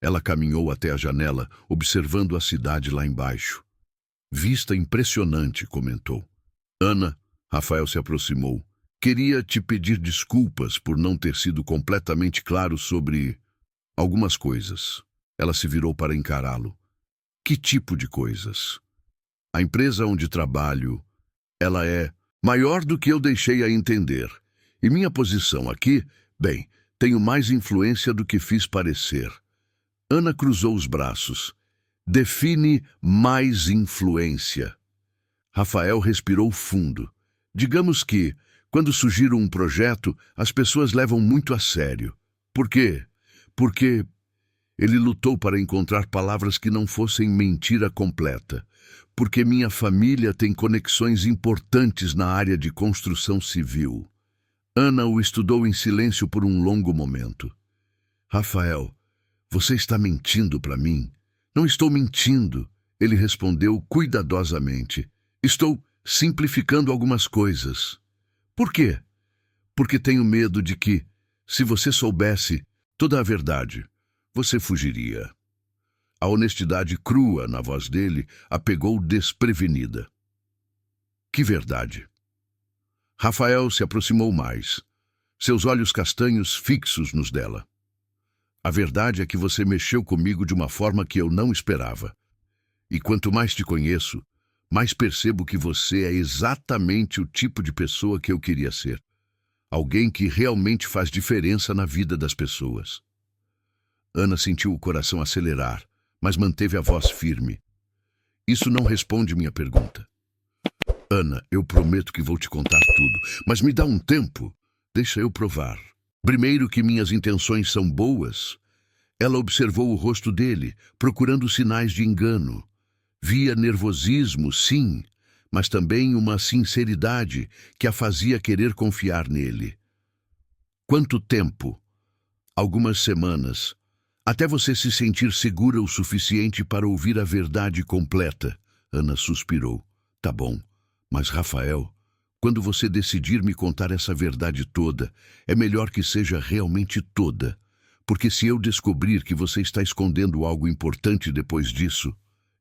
Ela caminhou até a janela, observando a cidade lá embaixo. Vista impressionante, comentou. Ana, Rafael se aproximou. Queria te pedir desculpas por não ter sido completamente claro sobre algumas coisas. Ela se virou para encará-lo. Que tipo de coisas? A empresa onde trabalho, ela é maior do que eu deixei a entender. E minha posição aqui, bem, tenho mais influência do que fiz parecer. Ana cruzou os braços. Define mais influência. Rafael respirou fundo. Digamos que, quando surgir um projeto, as pessoas levam muito a sério. Por quê? Porque ele lutou para encontrar palavras que não fossem mentira completa. Porque minha família tem conexões importantes na área de construção civil. Ana o estudou em silêncio por um longo momento. Rafael, você está mentindo para mim? Não estou mentindo, ele respondeu cuidadosamente. Estou simplificando algumas coisas. Por quê? Porque tenho medo de que, se você soubesse toda a verdade, você fugiria. A honestidade crua na voz dele a pegou desprevenida. Que verdade? Rafael se aproximou mais, seus olhos castanhos fixos nos dela. A verdade é que você mexeu comigo de uma forma que eu não esperava. E quanto mais te conheço, mais percebo que você é exatamente o tipo de pessoa que eu queria ser. Alguém que realmente faz diferença na vida das pessoas. Ana sentiu o coração acelerar, mas manteve a voz firme. Isso não responde minha pergunta. Ana, eu prometo que vou te contar tudo, mas me dá um tempo. Deixa eu provar. Primeiro que minhas intenções são boas. Ela observou o rosto dele, procurando sinais de engano. Via nervosismo, sim, mas também uma sinceridade que a fazia querer confiar nele. Quanto tempo? Algumas semanas. Até você se sentir segura o suficiente para ouvir a verdade completa. Ana suspirou. Tá bom, mas Rafael, quando você decidir me contar essa verdade toda, é melhor que seja realmente toda. Porque se eu descobrir que você está escondendo algo importante depois disso...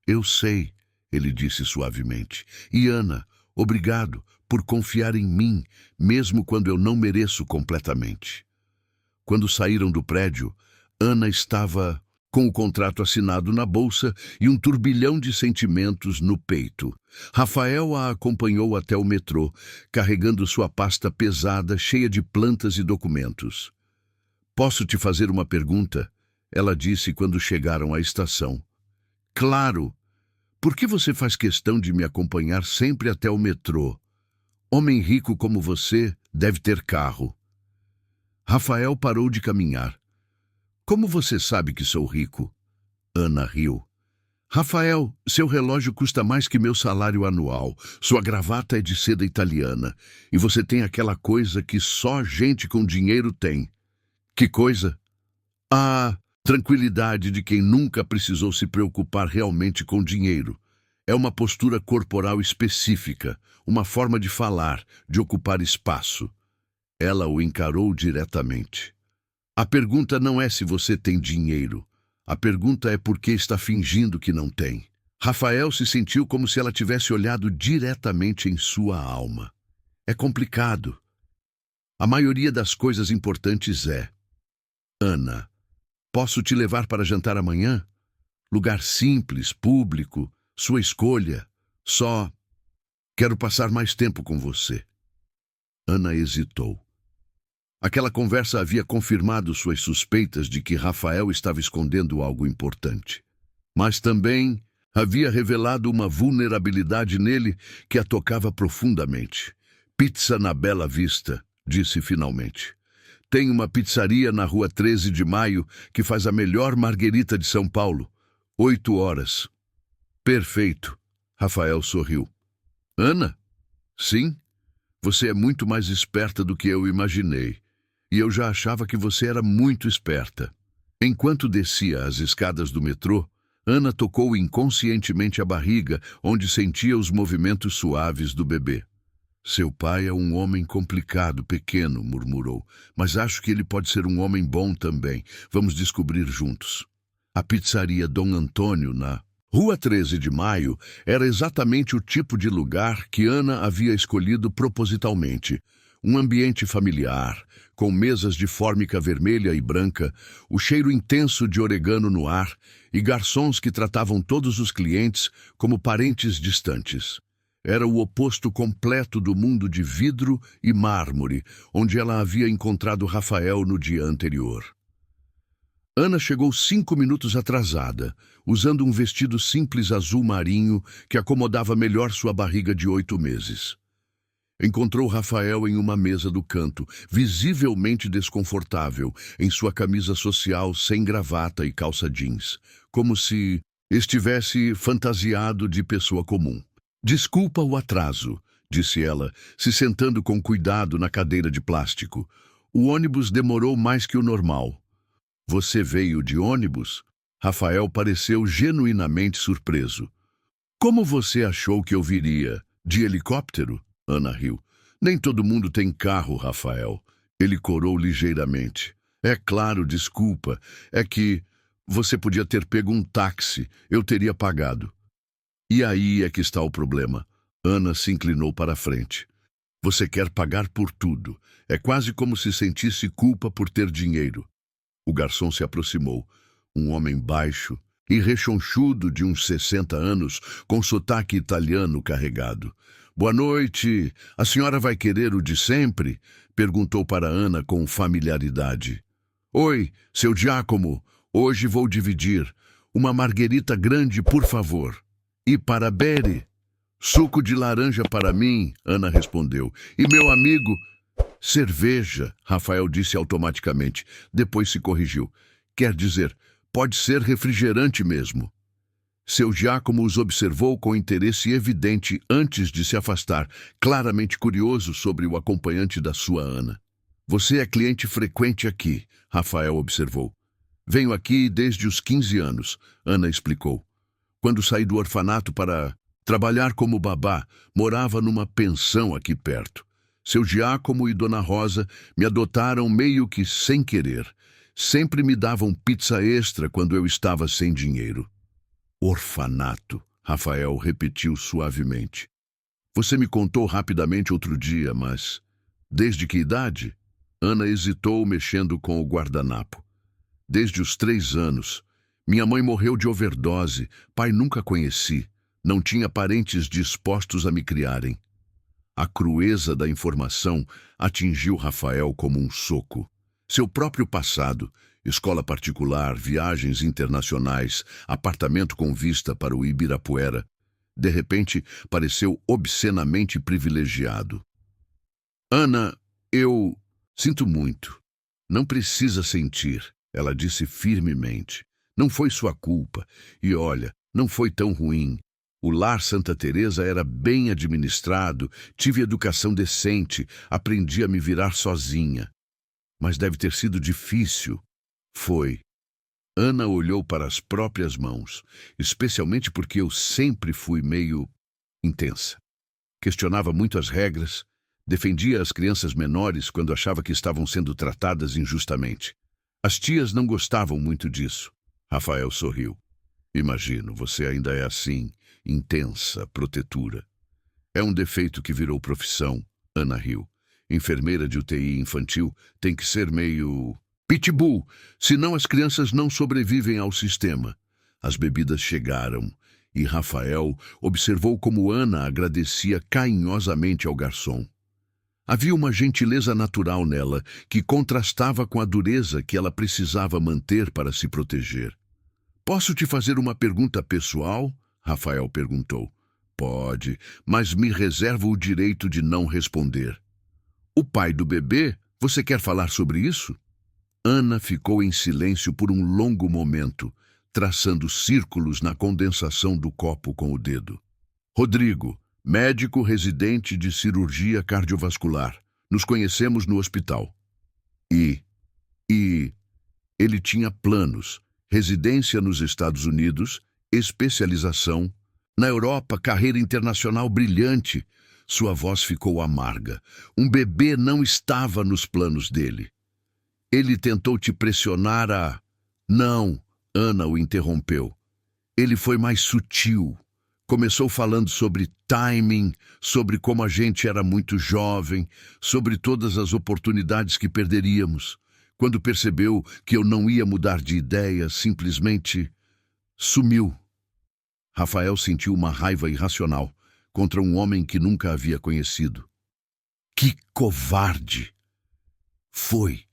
Eu sei, ele disse suavemente. E Ana, obrigado por confiar em mim, mesmo quando eu não mereço completamente. Quando saíram do prédio, Ana estava com o contrato assinado na bolsa e um turbilhão de sentimentos no peito. Rafael a acompanhou até o metrô, carregando sua pasta pesada, cheia de plantas e documentos. Posso te fazer uma pergunta? Ela disse quando chegaram à estação. Claro! Por que você faz questão de me acompanhar sempre até o metrô? Homem rico como você deve ter carro. Rafael parou de caminhar. Como você sabe que sou rico? Ana riu. Rafael, seu relógio custa mais que meu salário anual. Sua gravata é de seda italiana. E você tem aquela coisa que só gente com dinheiro tem. Que coisa? A tranquilidade de quem nunca precisou se preocupar realmente com dinheiro. É uma postura corporal específica, uma forma de falar, de ocupar espaço. Ela o encarou diretamente. A pergunta não é se você tem dinheiro. A pergunta é por que está fingindo que não tem. Rafael se sentiu como se ela tivesse olhado diretamente em sua alma. É complicado. A maioria das coisas importantes é... Ana, posso te levar para jantar amanhã? Lugar simples, público, sua escolha. Só quero passar mais tempo com você. Ana hesitou. Aquela conversa havia confirmado suas suspeitas de que Rafael estava escondendo algo importante. Mas também havia revelado uma vulnerabilidade nele que a tocava profundamente. Pizza na Bela Vista, disse finalmente. Tem uma pizzaria na rua 13 de Maio que faz a melhor marguerita de São Paulo. 8 horas. Perfeito. Rafael sorriu. Ana? Sim. Você é muito mais esperta do que eu imaginei. E eu já achava que você era muito esperta. Enquanto descia as escadas do metrô, Ana tocou inconscientemente a barriga, onde sentia os movimentos suaves do bebê. Seu pai é um homem complicado, pequeno, murmurou, mas acho que ele pode ser um homem bom também. Vamos descobrir juntos. A pizzaria Dom Antônio, na Rua 13 de Maio, era exatamente o tipo de lugar que Ana havia escolhido propositalmente. Um ambiente familiar, com mesas de fórmica vermelha e branca, o cheiro intenso de orégano no ar e garçons que tratavam todos os clientes como parentes distantes. Era o oposto completo do mundo de vidro e mármore, onde ela havia encontrado Rafael no dia anterior. Ana chegou 5 minutos atrasada, usando um vestido simples azul marinho que acomodava melhor sua barriga de 8 meses. Encontrou Rafael em uma mesa do canto, visivelmente desconfortável, em sua camisa social sem gravata e calça jeans, como se estivesse fantasiado de pessoa comum. Desculpa o atraso, disse ela, se sentando com cuidado na cadeira de plástico. O ônibus demorou mais que o normal. Você veio de ônibus? Rafael pareceu genuinamente surpreso. Como você achou que eu viria? De helicóptero? Ana riu. Nem todo mundo tem carro, Rafael. Ele corou ligeiramente. É claro, desculpa. É que você podia ter pego um táxi. Eu teria pagado. E aí é que está o problema. Ana se inclinou para a frente. Você quer pagar por tudo. É quase como se sentisse culpa por ter dinheiro. O garçom se aproximou. Um homem baixo e rechonchudo de uns 60 anos, com sotaque italiano carregado. Boa noite. A senhora vai querer o de sempre? Perguntou para Ana com familiaridade. Oi, seu Giacomo. Hoje vou dividir. Uma marguerita grande, por favor. E para Bere? Suco de laranja para mim, Ana respondeu. E meu amigo... Cerveja, Rafael disse automaticamente. Depois se corrigiu. Quer dizer, pode ser refrigerante mesmo. Seu Giacomo os observou com interesse evidente antes de se afastar, claramente curioso sobre o acompanhante da sua Ana. Você é cliente frequente aqui, Rafael observou. Venho aqui desde os 15 anos, Ana explicou. Quando saí do orfanato para trabalhar como babá, morava numa pensão aqui perto. Seu Giacomo e Dona Rosa me adotaram meio que sem querer. Sempre me davam pizza extra quando eu estava sem dinheiro. Orfanato, Rafael repetiu suavemente. Você me contou rapidamente outro dia, mas... Desde que idade? Ana hesitou, mexendo com o guardanapo. Desde os 3 anos. Minha mãe morreu de overdose, pai nunca conheci. Não tinha parentes dispostos a me criarem. A crueza da informação atingiu Rafael como um soco. Seu próprio passado, escola particular, viagens internacionais, apartamento com vista para o Ibirapuera, de repente pareceu obscenamente privilegiado. Ana, eu sinto muito. Não precisa sentir, ela disse firmemente. Não foi sua culpa. E olha, não foi tão ruim. O lar Santa Teresa era bem administrado, tive educação decente, aprendi a me virar sozinha. Mas deve ter sido difícil. Foi. Ana olhou para as próprias mãos, especialmente porque eu sempre fui meio intensa. Questionava muito as regras, defendia as crianças menores quando achava que estavam sendo tratadas injustamente. As tias não gostavam muito disso. Rafael sorriu. Imagino, você ainda é assim, intensa, protetora. É um defeito que virou profissão, Ana riu. Enfermeira de UTI infantil tem que ser meio... pitbull, senão as crianças não sobrevivem ao sistema. As bebidas chegaram e Rafael observou como Ana agradecia carinhosamente ao garçom. Havia uma gentileza natural nela que contrastava com a dureza que ela precisava manter para se proteger. Posso te fazer uma pergunta pessoal? Rafael perguntou. Pode, mas me reservo o direito de não responder. O pai do bebê, você quer falar sobre isso? Ana ficou em silêncio por um longo momento, traçando círculos na condensação do copo com o dedo. Rodrigo, médico residente de cirurgia cardiovascular. Nos conhecemos no hospital. E ele tinha planos, residência nos Estados Unidos, especialização, na Europa, carreira internacional brilhante. Sua voz ficou amarga. Um bebê não estava nos planos dele. Ele tentou te pressionar a... Não, Ana o interrompeu. Ele foi mais sutil. Começou falando sobre timing, sobre como a gente era muito jovem, sobre todas as oportunidades que perderíamos. Quando percebeu que eu não ia mudar de ideia, simplesmente sumiu. Rafael sentiu uma raiva irracional contra um homem que nunca havia conhecido. Que covarde! Foi.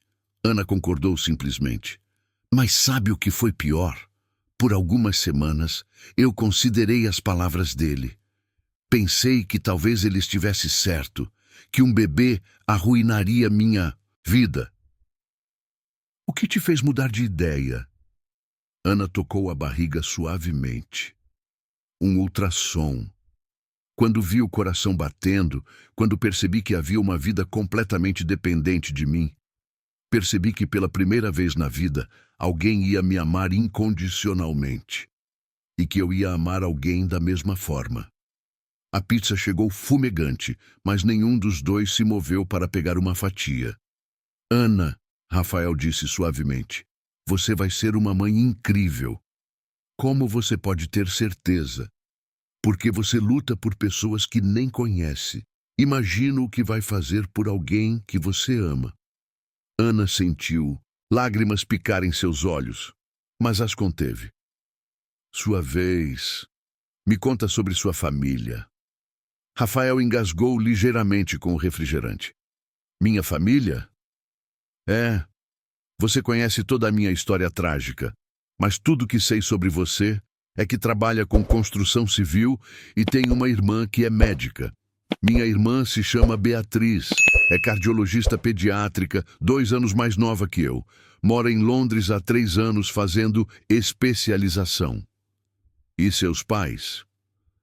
Ana concordou simplesmente. Mas sabe o que foi pior? Por algumas semanas, eu considerei as palavras dele. Pensei que talvez ele estivesse certo, que um bebê arruinaria minha vida. O que te fez mudar de ideia? Ana tocou a barriga suavemente. Um ultrassom. Quando vi o coração batendo, quando percebi que havia uma vida completamente dependente de mim, percebi que pela primeira vez na vida, alguém ia me amar incondicionalmente. E que eu ia amar alguém da mesma forma. A pizza chegou fumegante, mas nenhum dos dois se moveu para pegar uma fatia. Ana, Rafael disse suavemente, você vai ser uma mãe incrível. Como você pode ter certeza? Porque você luta por pessoas que nem conhece. Imagina o que vai fazer por alguém que você ama. Ana sentiu lágrimas picarem seus olhos, mas as conteve. Sua vez. Me conta sobre sua família. Rafael engasgou ligeiramente com o refrigerante. Minha família? É. Você conhece toda a minha história trágica, mas tudo que sei sobre você é que trabalha com construção civil e tem uma irmã que é médica. Minha irmã se chama Beatriz, é cardiologista pediátrica, 2 anos mais nova que eu. Mora em Londres há 3 anos fazendo especialização. E seus pais?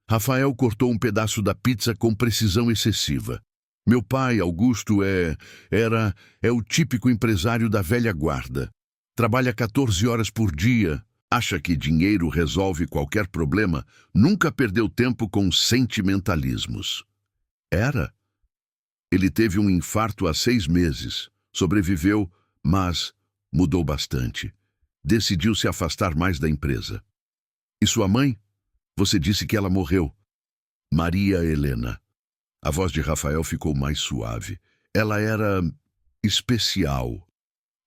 Rafael cortou um pedaço da pizza com precisão excessiva. Meu pai, Augusto, é o típico empresário da velha guarda. Trabalha 14 horas por dia, acha que dinheiro resolve qualquer problema, nunca perdeu tempo com sentimentalismos. Era? Ele teve um infarto há 6 meses, sobreviveu, mas mudou bastante. Decidiu se afastar mais da empresa. E sua mãe? Você disse que ela morreu. Maria Helena. A voz de Rafael ficou mais suave. Ela era especial.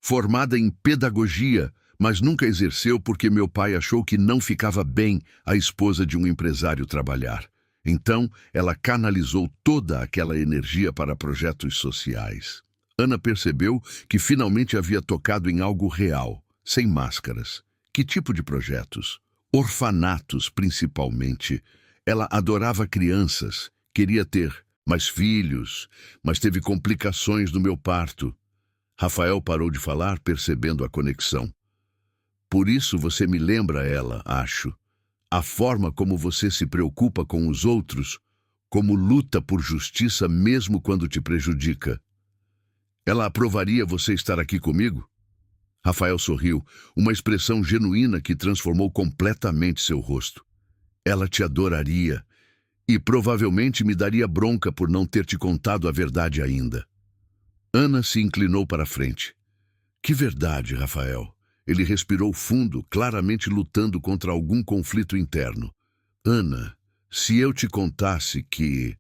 Formada em pedagogia, mas nunca exerceu porque meu pai achou que não ficava bem a esposa de um empresário trabalhar. Então, ela canalizou toda aquela energia para projetos sociais. Ana percebeu que finalmente havia tocado em algo real, sem máscaras. Que tipo de projetos? Orfanatos, principalmente. Ela adorava crianças, queria ter mais filhos, mas teve complicações no meu parto. Rafael parou de falar, percebendo a conexão. Por isso você me lembra ela, acho. A forma como você se preocupa com os outros, como luta por justiça mesmo quando te prejudica. Ela aprovaria você estar aqui comigo? Rafael sorriu, uma expressão genuína que transformou completamente seu rosto. Ela te adoraria e provavelmente me daria bronca por não ter te contado a verdade ainda. Ana se inclinou para a frente. Que verdade, Rafael? Ele respirou fundo, claramente lutando contra algum conflito interno. Ana, se eu te contasse que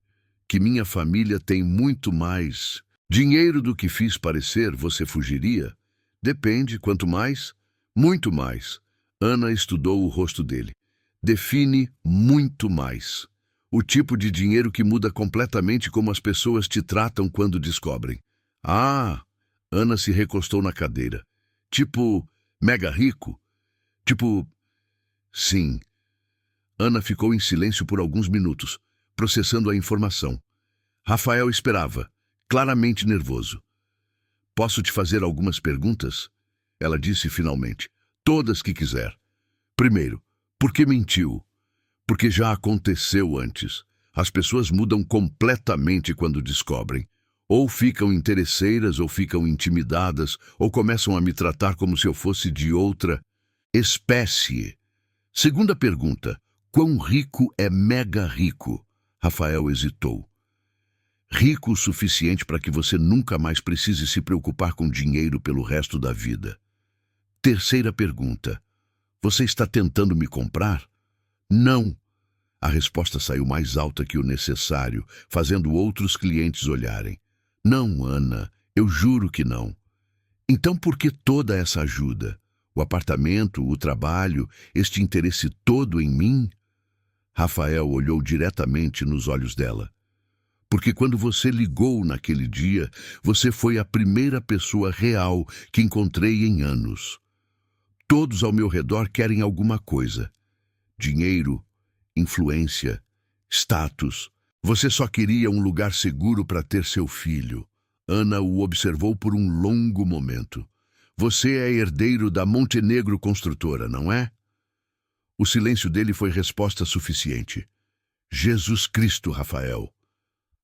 minha família tem muito mais dinheiro do que fiz parecer, você fugiria? Depende, quanto mais? Muito mais. Ana estudou o rosto dele. Define muito mais. O tipo de dinheiro que muda completamente como as pessoas te tratam quando descobrem. Ah! Ana se recostou na cadeira. Tipo, mega rico? Tipo, sim. Ana ficou em silêncio por alguns minutos, processando a informação. Rafael esperava, claramente nervoso. Posso te fazer algumas perguntas? Ela disse finalmente. Todas que quiser. Primeiro, por que mentiu? Porque já aconteceu antes. As pessoas mudam completamente quando descobrem. Ou ficam interesseiras, ou ficam intimidadas, ou começam a me tratar como se eu fosse de outra espécie. Segunda pergunta, quão rico é mega rico? Rafael hesitou. Rico o suficiente para que você nunca mais precise se preocupar com dinheiro pelo resto da vida. Terceira pergunta, você está tentando me comprar? Não. A resposta saiu mais alta que o necessário, fazendo outros clientes olharem. Não, Ana, eu juro que não. Então por que toda essa ajuda? O apartamento, o trabalho, este interesse todo em mim? Rafael olhou diretamente nos olhos dela. Porque quando você ligou naquele dia, você foi a primeira pessoa real que encontrei em anos. Todos ao meu redor querem alguma coisa. Dinheiro, influência, status. Você só queria um lugar seguro para ter seu filho. Ana o observou por um longo momento. Você é herdeiro da Montenegro Construtora, não é? O silêncio dele foi resposta suficiente. Jesus Cristo, Rafael.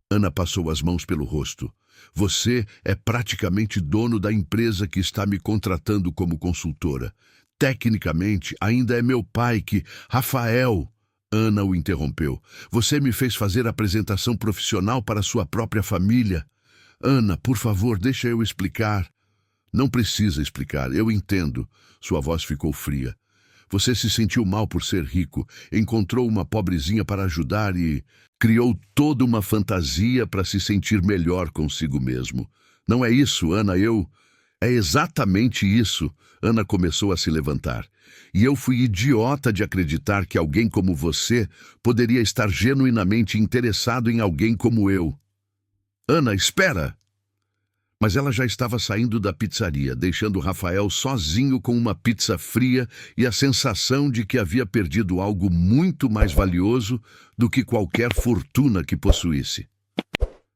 Ana passou as mãos pelo rosto. Você é praticamente dono da empresa que está me contratando como consultora. Tecnicamente, ainda é meu pai que... Rafael... Ana o interrompeu. Você me fez fazer apresentação profissional para sua própria família. Ana, por favor, deixa eu explicar. Não precisa explicar, eu entendo. Sua voz ficou fria. Você se sentiu mal por ser rico, encontrou uma pobrezinha para ajudar e criou toda uma fantasia para se sentir melhor consigo mesmo. Não é isso, Ana, É exatamente isso. Ana começou a se levantar. E eu fui idiota de acreditar que alguém como você poderia estar genuinamente interessado em alguém como eu. Ana, espera! Mas ela já estava saindo da pizzaria, deixando Rafael sozinho com uma pizza fria e a sensação de que havia perdido algo muito mais valioso do que qualquer fortuna que possuísse.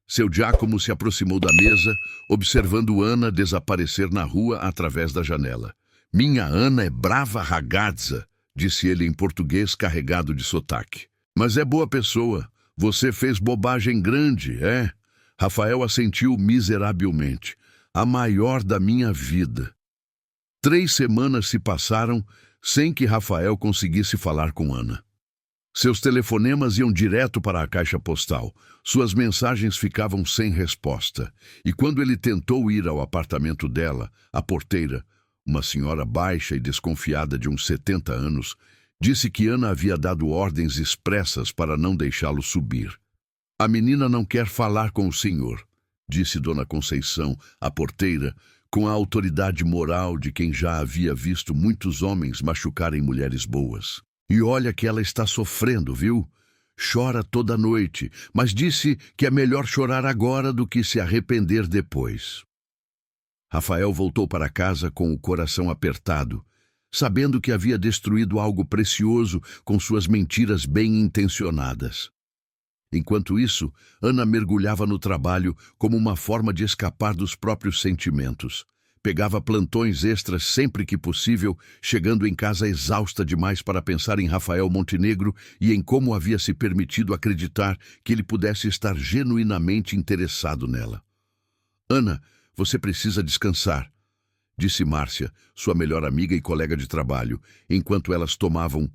Seu Giacomo se aproximou da mesa, observando Ana desaparecer na rua através da janela. Minha Ana é brava ragazza, disse ele em português carregado de sotaque. Mas é boa pessoa. Você fez bobagem grande, é? Rafael assentiu miseravelmente. A maior da minha vida. 3 semanas se passaram sem que Rafael conseguisse falar com Ana. Seus telefonemas iam direto para a caixa postal. Suas mensagens ficavam sem resposta. E quando ele tentou ir ao apartamento dela, a porteira, uma senhora baixa e desconfiada de uns 70 anos, disse que Ana havia dado ordens expressas para não deixá-lo subir. A menina não quer falar com o senhor, disse Dona Conceição, a porteira, com a autoridade moral de quem já havia visto muitos homens machucarem mulheres boas. E olha que ela está sofrendo, viu? Chora toda noite, mas disse que é melhor chorar agora do que se arrepender depois. Rafael voltou para casa com o coração apertado, sabendo que havia destruído algo precioso com suas mentiras bem intencionadas. Enquanto isso, Ana mergulhava no trabalho como uma forma de escapar dos próprios sentimentos. Pegava plantões extras sempre que possível, chegando em casa exausta demais para pensar em Rafael Montenegro e em como havia se permitido acreditar que ele pudesse estar genuinamente interessado nela. Ana, você precisa descansar, disse Márcia, sua melhor amiga e colega de trabalho, enquanto elas tomavam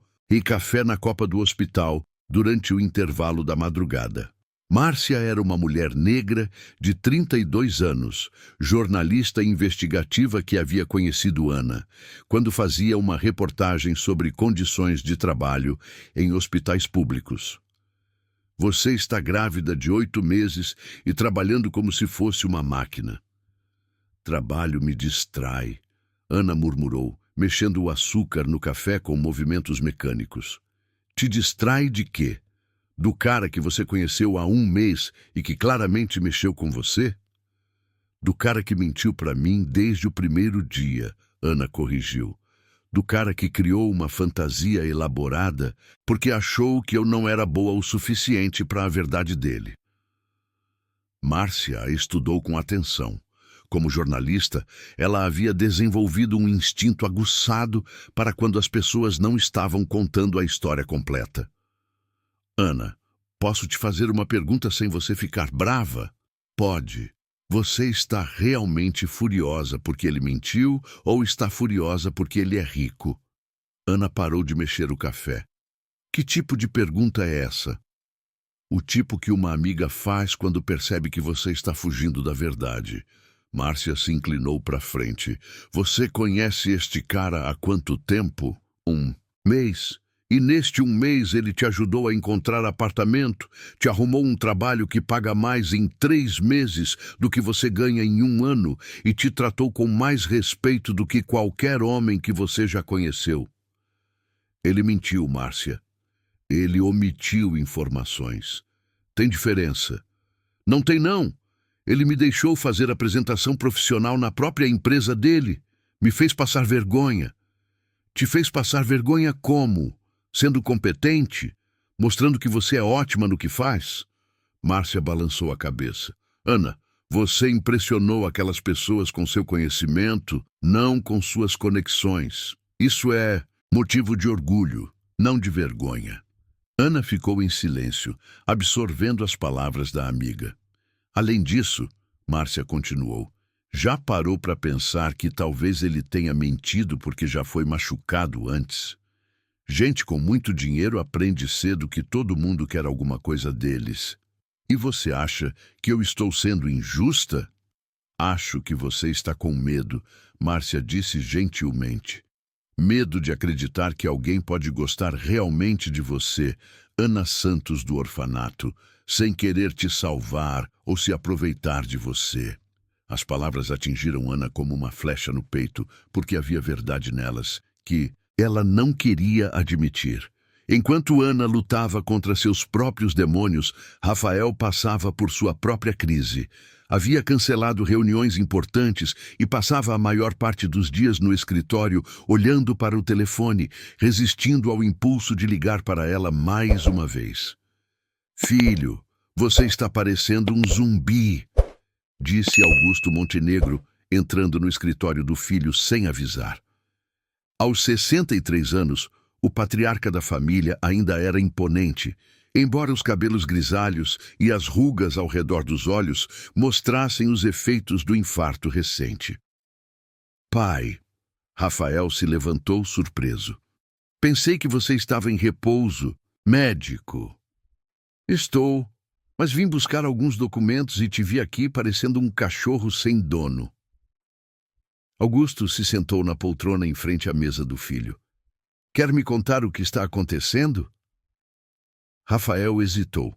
café na copa do hospital durante o intervalo da madrugada. Márcia era uma mulher negra de 32 anos, jornalista investigativa que havia conhecido Ana, quando fazia uma reportagem sobre condições de trabalho em hospitais públicos. Você está grávida de 8 meses e trabalhando como se fosse uma máquina. Trabalho me distrai, Ana murmurou, mexendo o açúcar no café com movimentos mecânicos. Te distrai de quê? Do cara que você conheceu há 1 mês e que claramente mexeu com você? Do cara que mentiu para mim desde o primeiro dia, Ana corrigiu. Do cara que criou uma fantasia elaborada porque achou que eu não era boa o suficiente para a verdade dele. Márcia a estudou com atenção. Como jornalista, ela havia desenvolvido um instinto aguçado para quando as pessoas não estavam contando a história completa. Ana, posso te fazer uma pergunta sem você ficar brava? Pode. Você está realmente furiosa porque ele mentiu ou está furiosa porque ele é rico? Ana parou de mexer o café. Que tipo de pergunta é essa? O tipo que uma amiga faz quando percebe que você está fugindo da verdade. Márcia se inclinou para frente. Você conhece este cara há quanto tempo? 1 mês. E neste 1 mês ele te ajudou a encontrar apartamento, te arrumou um trabalho que paga mais em 3 meses do que você ganha em 1 ano e te tratou com mais respeito do que qualquer homem que você já conheceu. Ele mentiu, Márcia. Ele omitiu informações. Tem diferença. Não tem, não. Ele me deixou fazer apresentação profissional na própria empresa dele. Me fez passar vergonha. Te fez passar vergonha como? Sendo competente? Mostrando que você é ótima no que faz? Márcia balançou a cabeça. Ana, você impressionou aquelas pessoas com seu conhecimento, não com suas conexões. Isso é motivo de orgulho, não de vergonha. Ana ficou em silêncio, absorvendo as palavras da amiga. Além disso, Márcia continuou, já parou para pensar que talvez ele tenha mentido porque já foi machucado antes? Gente com muito dinheiro aprende cedo que todo mundo quer alguma coisa deles. E você acha que eu estou sendo injusta? Acho que você está com medo, Márcia disse gentilmente. Medo de acreditar que alguém pode gostar realmente de você, Ana Santos do orfanato, sem querer te salvar ou se aproveitar de você. As palavras atingiram Ana como uma flecha no peito, porque havia verdade nelas, que ela não queria admitir. Enquanto Ana lutava contra seus próprios demônios, Rafael passava por sua própria crise. Havia cancelado reuniões importantes e passava a maior parte dos dias no escritório, olhando para o telefone, resistindo ao impulso de ligar para ela mais uma vez. "Filho, você está parecendo um zumbi", disse Augusto Montenegro, entrando no escritório do filho sem avisar. Aos 63 anos, o patriarca da família ainda era imponente, embora os cabelos grisalhos e as rugas ao redor dos olhos mostrassem os efeitos do infarto recente. "Pai", Rafael se levantou surpreso. "Pensei que você estava em repouso. Médico." "Estou, mas vim buscar alguns documentos e te vi aqui parecendo um cachorro sem dono." Augusto se sentou na poltrona em frente à mesa do filho. "Quer me contar o que está acontecendo?" Rafael hesitou.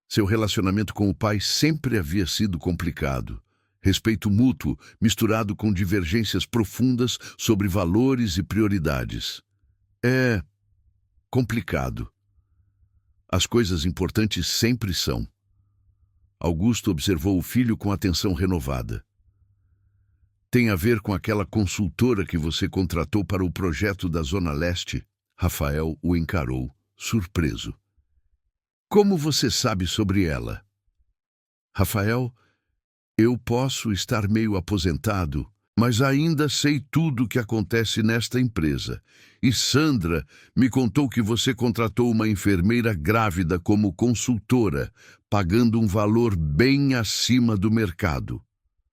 Seu relacionamento com o pai sempre havia sido complicado. Respeito mútuo misturado com divergências profundas sobre valores e prioridades. "É complicado. As coisas importantes sempre são." Augusto observou o filho com atenção renovada. "Tem a ver com aquela consultora que você contratou para o projeto da Zona Leste?" Rafael o encarou, surpreso. "Como você sabe sobre ela?" "Rafael, eu posso estar meio aposentado, mas ainda sei tudo o que acontece nesta empresa. E Sandra me contou que você contratou uma enfermeira grávida como consultora, pagando um valor bem acima do mercado."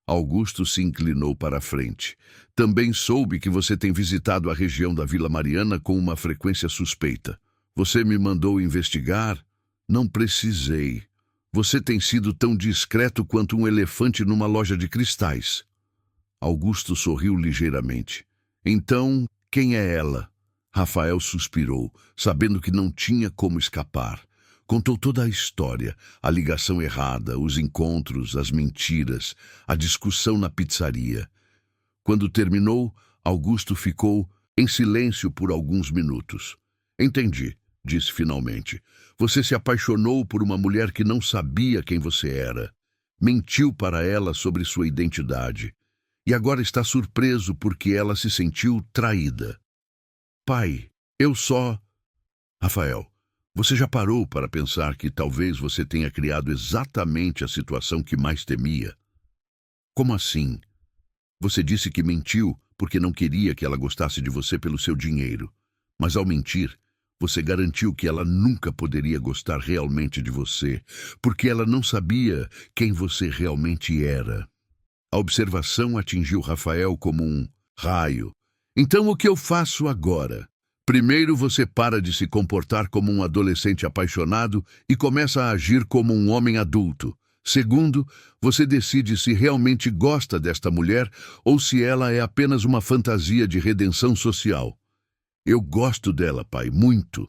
Augusto se inclinou para a frente. "Também soube que você tem visitado a região da Vila Mariana com uma frequência suspeita. Você me mandou investigar?" "Não precisei. Você tem sido tão discreto quanto um elefante numa loja de cristais." Augusto sorriu ligeiramente. "Então, quem é ela?" Rafael suspirou, sabendo que não tinha como escapar. Contou toda a história, a ligação errada, os encontros, as mentiras, a discussão na pizzaria. Quando terminou, Augusto ficou em silêncio por alguns minutos. "Entendi", disse finalmente. "Você se apaixonou por uma mulher que não sabia quem você era. Mentiu para ela sobre sua identidade. E agora está surpreso porque ela se sentiu traída." "Pai, eu só..." "Rafael, você já parou para pensar que talvez você tenha criado exatamente a situação que mais temia?" "Como assim?" "Você disse que mentiu porque não queria que ela gostasse de você pelo seu dinheiro. Mas ao mentir, você garantiu que ela nunca poderia gostar realmente de você, porque ela não sabia quem você realmente era." A observação atingiu Rafael como um raio. "Então o que eu faço agora? Primeiro, você para de se comportar como um adolescente apaixonado e começa a agir como um homem adulto. Segundo, você decide se realmente gosta desta mulher ou se ela é apenas uma fantasia de redenção social." "Eu gosto dela, pai, muito."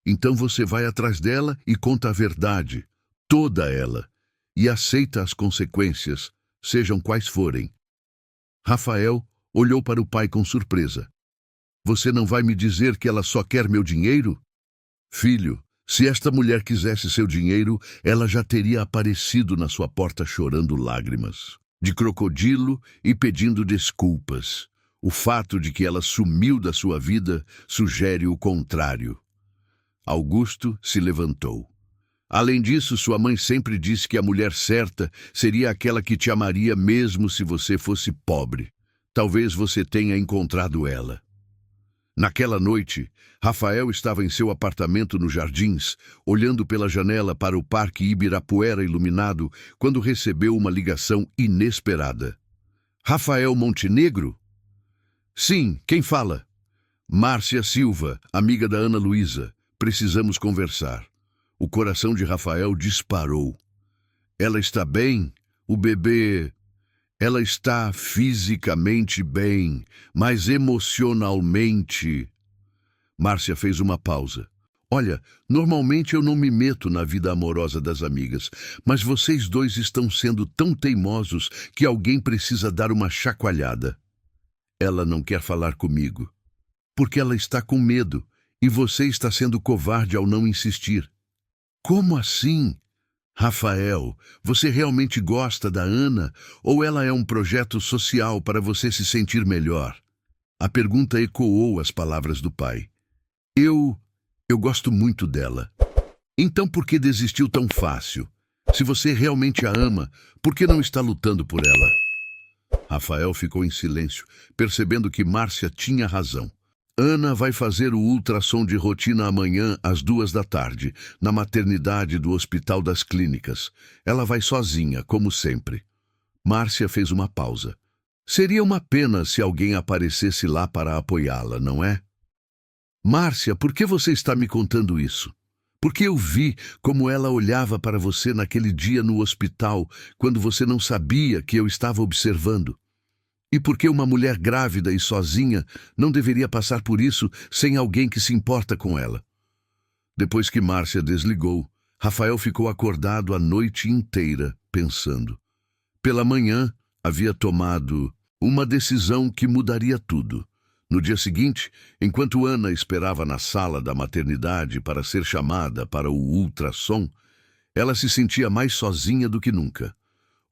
"Então você vai atrás dela e conta a verdade, toda ela, e aceita as consequências, sejam quais forem." Rafael olhou para o pai com surpresa. "Você não vai me dizer que ela só quer meu dinheiro?" "Filho, se esta mulher quisesse seu dinheiro, ela já teria aparecido na sua porta chorando lágrimas de crocodilo e pedindo desculpas. O fato de que ela sumiu da sua vida sugere o contrário." Augusto se levantou. "Além disso, sua mãe sempre disse que a mulher certa seria aquela que te amaria mesmo se você fosse pobre. Talvez você tenha encontrado ela." Naquela noite, Rafael estava em seu apartamento nos Jardins, olhando pela janela para o Parque Ibirapuera iluminado, quando recebeu uma ligação inesperada. "Rafael Montenegro?" "Sim, quem fala?" "Márcia Silva, amiga da Ana Luísa. Precisamos conversar." O coração de Rafael disparou. "Ela está bem? O bebê..." Ela está fisicamente bem, mas emocionalmente... Márcia fez uma pausa. Olha, normalmente eu não me meto na vida amorosa das amigas, mas vocês dois estão sendo tão teimosos que alguém precisa dar uma chacoalhada. Ela não quer falar comigo, porque ela está com medo, e você está sendo covarde ao não insistir. Como assim? Rafael, você realmente gosta da Ana, ou ela é um projeto social para você se sentir melhor? A pergunta ecoou as palavras do pai. Eu gosto muito dela. Então por que desistiu tão fácil? Se você realmente a ama, por que não está lutando por ela? Rafael ficou em silêncio, percebendo que Márcia tinha razão. Ana vai fazer o ultrassom de rotina amanhã às 14h, na maternidade do Hospital das Clínicas. Ela vai sozinha, como sempre. Márcia fez uma pausa. Seria uma pena se alguém aparecesse lá para apoiá-la, não é? Márcia, por que você está me contando isso? Porque eu vi como ela olhava para você naquele dia no hospital, quando você não sabia que eu estava observando. E porque uma mulher grávida e sozinha não deveria passar por isso sem alguém que se importa com ela. Depois que Márcia desligou, Rafael ficou acordado a noite inteira, pensando. Pela manhã, havia tomado uma decisão que mudaria tudo. No dia seguinte, enquanto Ana esperava na sala da maternidade para ser chamada para o ultrassom, ela se sentia mais sozinha do que nunca.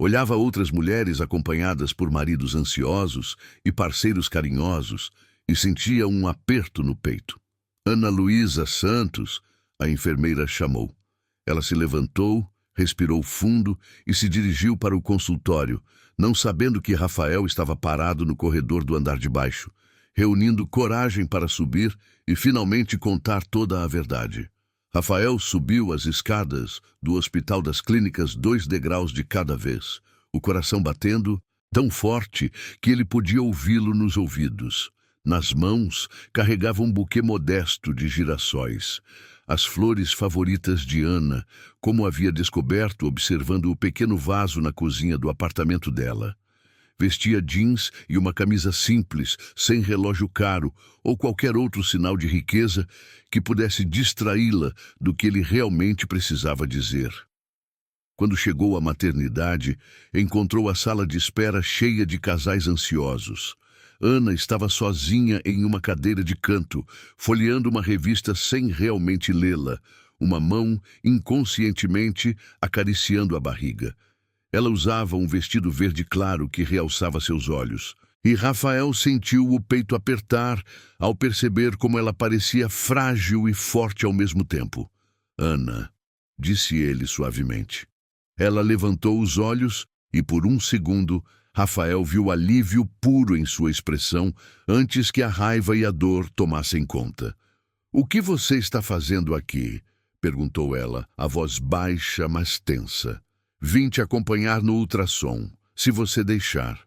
Olhava outras mulheres acompanhadas por maridos ansiosos e parceiros carinhosos e sentia um aperto no peito. Ana Luísa Santos, a enfermeira, chamou. Ela se levantou, respirou fundo e se dirigiu para o consultório, não sabendo que Rafael estava parado no corredor do andar de baixo, reunindo coragem para subir e finalmente contar toda a verdade. Rafael subiu as escadas do Hospital das Clínicas 2 degraus de cada vez, o coração batendo tão forte que ele podia ouvi-lo nos ouvidos. Nas mãos, carregava um buquê modesto de girassóis, as flores favoritas de Ana, como havia descoberto observando o pequeno vaso na cozinha do apartamento dela. Vestia jeans e uma camisa simples, sem relógio caro ou qualquer outro sinal de riqueza que pudesse distraí-la do que ele realmente precisava dizer. Quando chegou à maternidade, encontrou a sala de espera cheia de casais ansiosos. Ana estava sozinha em uma cadeira de canto, folheando uma revista sem realmente lê-la, uma mão inconscientemente acariciando a barriga. Ela usava um vestido verde claro que realçava seus olhos. E Rafael sentiu o peito apertar ao perceber como ela parecia frágil e forte ao mesmo tempo. Ana, disse ele suavemente. Ela levantou os olhos e, por um segundo, Rafael viu alívio puro em sua expressão antes que a raiva e a dor tomassem conta. O que você está fazendo aqui? Perguntou ela, a voz baixa, mas tensa. Vim te acompanhar no ultrassom, se você deixar.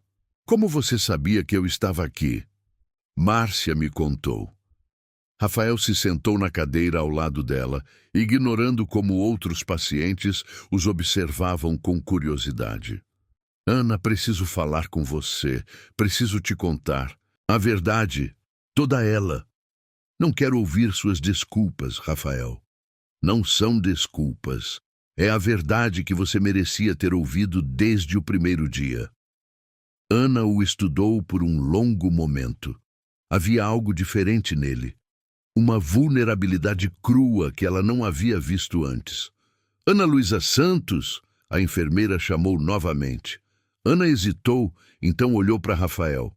Como você sabia que eu estava aqui? Márcia me contou. Rafael se sentou na cadeira ao lado dela, ignorando como outros pacientes os observavam com curiosidade. Ana, preciso falar com você. Preciso te contar. A verdade, toda ela. Não quero ouvir suas desculpas, Rafael. Não são desculpas. É a verdade que você merecia ter ouvido desde o primeiro dia. Ana o estudou por um longo momento. Havia algo diferente nele. Uma vulnerabilidade crua que ela não havia visto antes. Ana Luísa Santos, a enfermeira chamou novamente. Ana hesitou, então olhou para Rafael.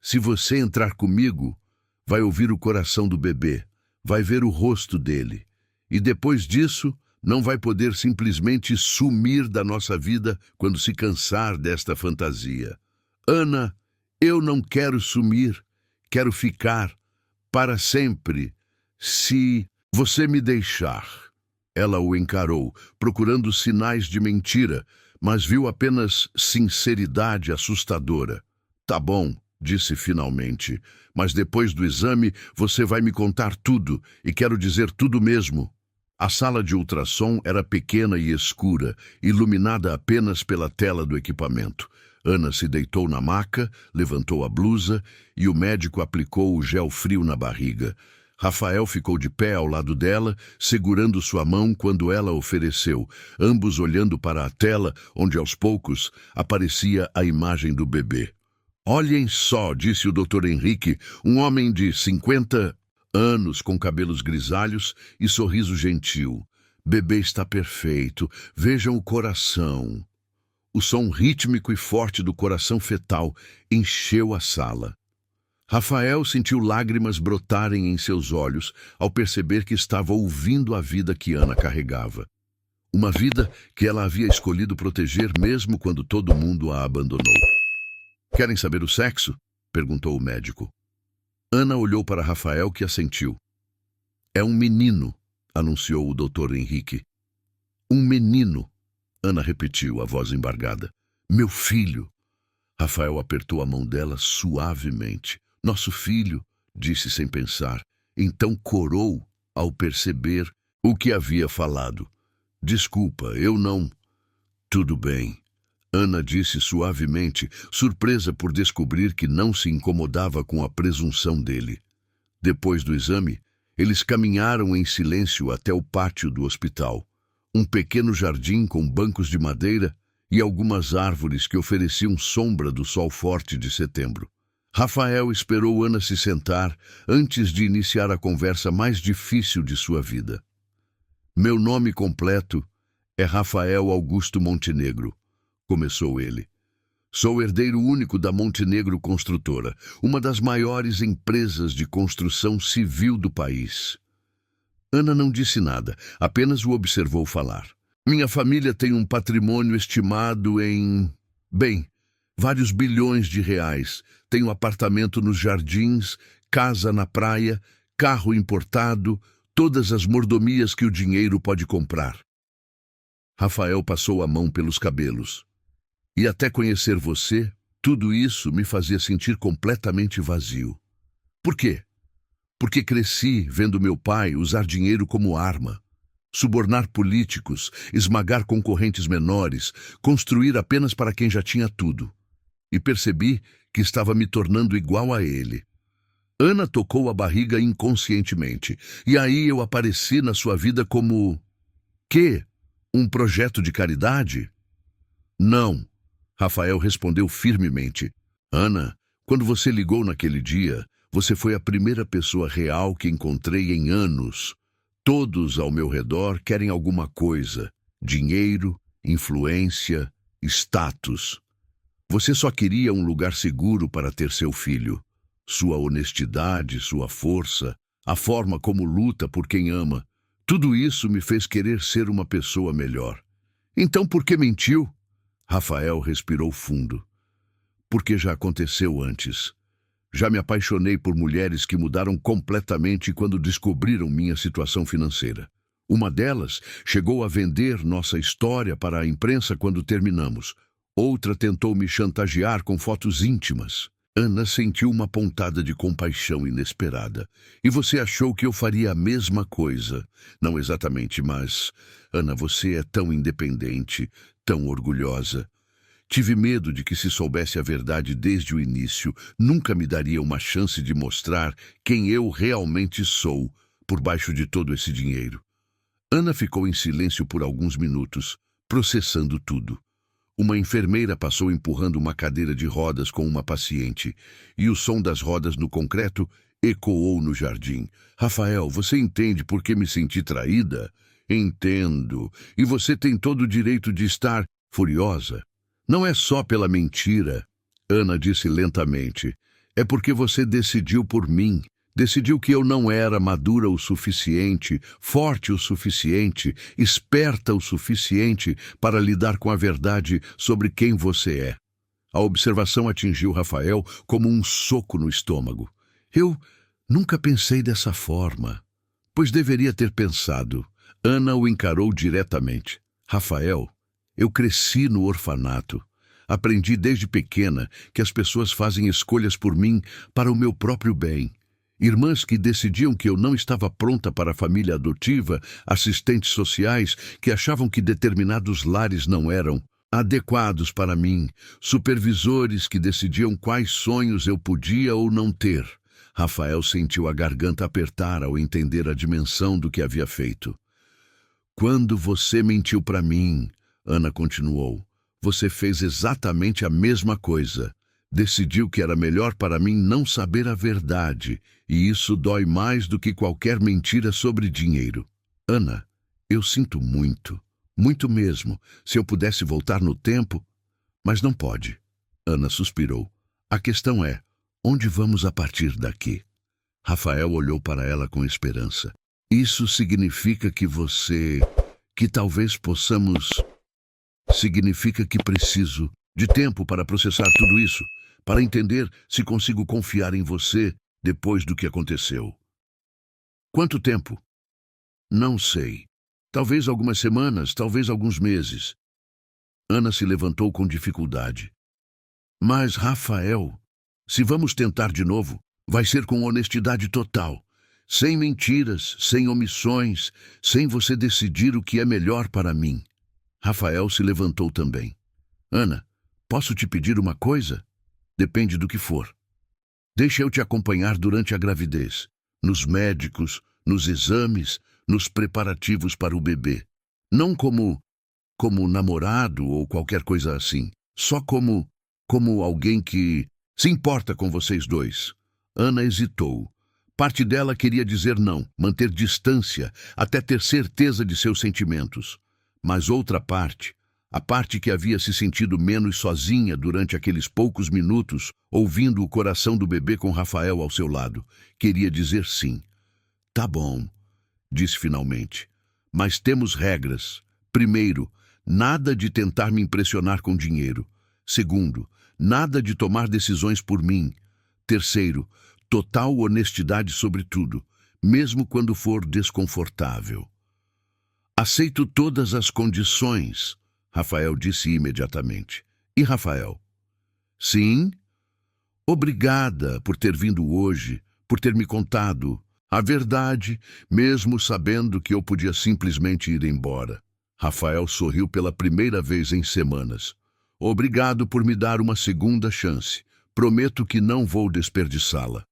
Se você entrar comigo, vai ouvir o coração do bebê, vai ver o rosto dele. E depois disso, não vai poder simplesmente sumir da nossa vida quando se cansar desta fantasia. Ana, eu não quero sumir, quero ficar para sempre, se você me deixar. Ela o encarou, procurando sinais de mentira, mas viu apenas sinceridade assustadora. Tá bom, disse finalmente, mas depois do exame você vai me contar tudo, e quero dizer tudo mesmo. A sala de ultrassom era pequena e escura, iluminada apenas pela tela do equipamento. Ana se deitou na maca, levantou a blusa e o médico aplicou o gel frio na barriga. Rafael ficou de pé ao lado dela, segurando sua mão quando ela ofereceu, ambos olhando para a tela, onde aos poucos aparecia a imagem do bebê. Olhem só, disse o Dr. Henrique, um homem de 50 anos com cabelos grisalhos e sorriso gentil. Bebê está perfeito, vejam o coração. O som rítmico e forte do coração fetal encheu a sala. Rafael sentiu lágrimas brotarem em seus olhos ao perceber que estava ouvindo a vida que Ana carregava. Uma vida que ela havia escolhido proteger mesmo quando todo mundo a abandonou. Querem saber o sexo? Perguntou o médico. Ana olhou para Rafael, que assentiu. É um menino, anunciou o Dr. Henrique. Um menino, Ana repetiu, a voz embargada. Meu filho. Rafael apertou a mão dela suavemente. Nosso filho, disse sem pensar. Então corou ao perceber o que havia falado. Desculpa, eu não... Tudo bem. Ana disse suavemente, surpresa por descobrir que não se incomodava com a presunção dele. Depois do exame, eles caminharam em silêncio até o pátio do hospital. Um pequeno jardim com bancos de madeira e algumas árvores que ofereciam sombra do sol forte de setembro. Rafael esperou Ana se sentar antes de iniciar a conversa mais difícil de sua vida. Meu nome completo é Rafael Augusto Montenegro, começou ele. Sou herdeiro único da Montenegro Construtora, uma das maiores empresas de construção civil do país. Ana não disse nada, apenas o observou falar. Minha família tem um patrimônio estimado em... vários bilhões de reais. Tenho apartamento nos jardins, casa na praia, carro importado, todas as mordomias que o dinheiro pode comprar. Rafael passou a mão pelos cabelos. E até conhecer você, tudo isso me fazia sentir completamente vazio. Por quê? Porque cresci vendo meu pai usar dinheiro como arma, subornar políticos, esmagar concorrentes menores, construir apenas para quem já tinha tudo. E percebi que estava me tornando igual a ele. Ana tocou a barriga inconscientemente, e aí eu apareci na sua vida como... Quê? Um projeto de caridade? Não. Rafael respondeu firmemente. Ana, quando você ligou naquele dia, você foi a primeira pessoa real que encontrei em anos. Todos ao meu redor querem alguma coisa. Dinheiro, influência, status. Você só queria um lugar seguro para ter seu filho. Sua honestidade, sua força, a forma como luta por quem ama. Tudo isso me fez querer ser uma pessoa melhor. Então por que mentiu? Rafael respirou fundo. Porque já aconteceu antes. Já me apaixonei por mulheres que mudaram completamente quando descobriram minha situação financeira. Uma delas chegou a vender nossa história para a imprensa quando terminamos. Outra tentou me chantagear com fotos íntimas. Ana sentiu uma pontada de compaixão inesperada. E você achou que eu faria a mesma coisa? Não exatamente, mas... Ana, você é tão independente, tão orgulhosa. Tive medo de que, se soubesse a verdade desde o início, nunca me daria uma chance de mostrar quem eu realmente sou por baixo de todo esse dinheiro. Ana ficou em silêncio por alguns minutos, processando tudo. Uma enfermeira passou empurrando uma cadeira de rodas com uma paciente, e o som das rodas no concreto ecoou no jardim. Rafael, você entende por que me senti traída? Entendo. E você tem todo o direito de estar furiosa. Não é só pela mentira, Ana disse lentamente. É porque você decidiu por mim. Decidiu que eu não era madura o suficiente, forte o suficiente, esperta o suficiente para lidar com a verdade sobre quem você é. A observação atingiu Rafael como um soco no estômago. Eu nunca pensei dessa forma. Pois deveria ter pensado. Ana o encarou diretamente. Rafael, eu cresci no orfanato. Aprendi desde pequena que as pessoas fazem escolhas por mim para o meu próprio bem. Irmãs que decidiam que eu não estava pronta para a família adotiva, assistentes sociais que achavam que determinados lares não eram adequados para mim, supervisores que decidiam quais sonhos eu podia ou não ter. Rafael sentiu a garganta apertar ao entender a dimensão do que havia feito. Quando você mentiu para mim, Ana continuou, você fez exatamente a mesma coisa. Decidiu que era melhor para mim não saber a verdade, e isso dói mais do que qualquer mentira sobre dinheiro. Ana, eu sinto muito, muito mesmo. Se eu pudesse voltar no tempo, mas não pode. Ana suspirou. A questão é, onde vamos a partir daqui? Rafael olhou para ela com esperança. Isso significa que talvez possamos... Significa que preciso de tempo para processar tudo isso, para entender se consigo confiar em você depois do que aconteceu. Quanto tempo? Não sei. Talvez algumas semanas, talvez alguns meses. Ana se levantou com dificuldade. Mas, Rafael, se vamos tentar de novo, vai ser com honestidade total. Sem mentiras, sem omissões, sem você decidir o que é melhor para mim. Rafael se levantou também. Ana, posso te pedir uma coisa? Depende do que for. Deixa eu te acompanhar durante a gravidez, nos médicos, nos exames, nos preparativos para o bebê. Não como namorado ou qualquer coisa assim. Só como alguém que se importa com vocês dois. Ana hesitou. Parte dela queria dizer não, manter distância, até ter certeza de seus sentimentos. Mas outra parte, a parte que havia se sentido menos sozinha durante aqueles poucos minutos, ouvindo o coração do bebê com Rafael ao seu lado, queria dizer sim. Tá bom, disse finalmente. Mas temos regras. Primeiro, nada de tentar me impressionar com dinheiro. Segundo, nada de tomar decisões por mim. Terceiro, total honestidade sobre tudo, mesmo quando for desconfortável. Aceito todas as condições, Rafael disse imediatamente. E Rafael? Sim? Obrigada por ter vindo hoje, por ter me contado a verdade, mesmo sabendo que eu podia simplesmente ir embora. Rafael sorriu pela primeira vez em semanas. Obrigado por me dar uma segunda chance. Prometo que não vou desperdiçá-la.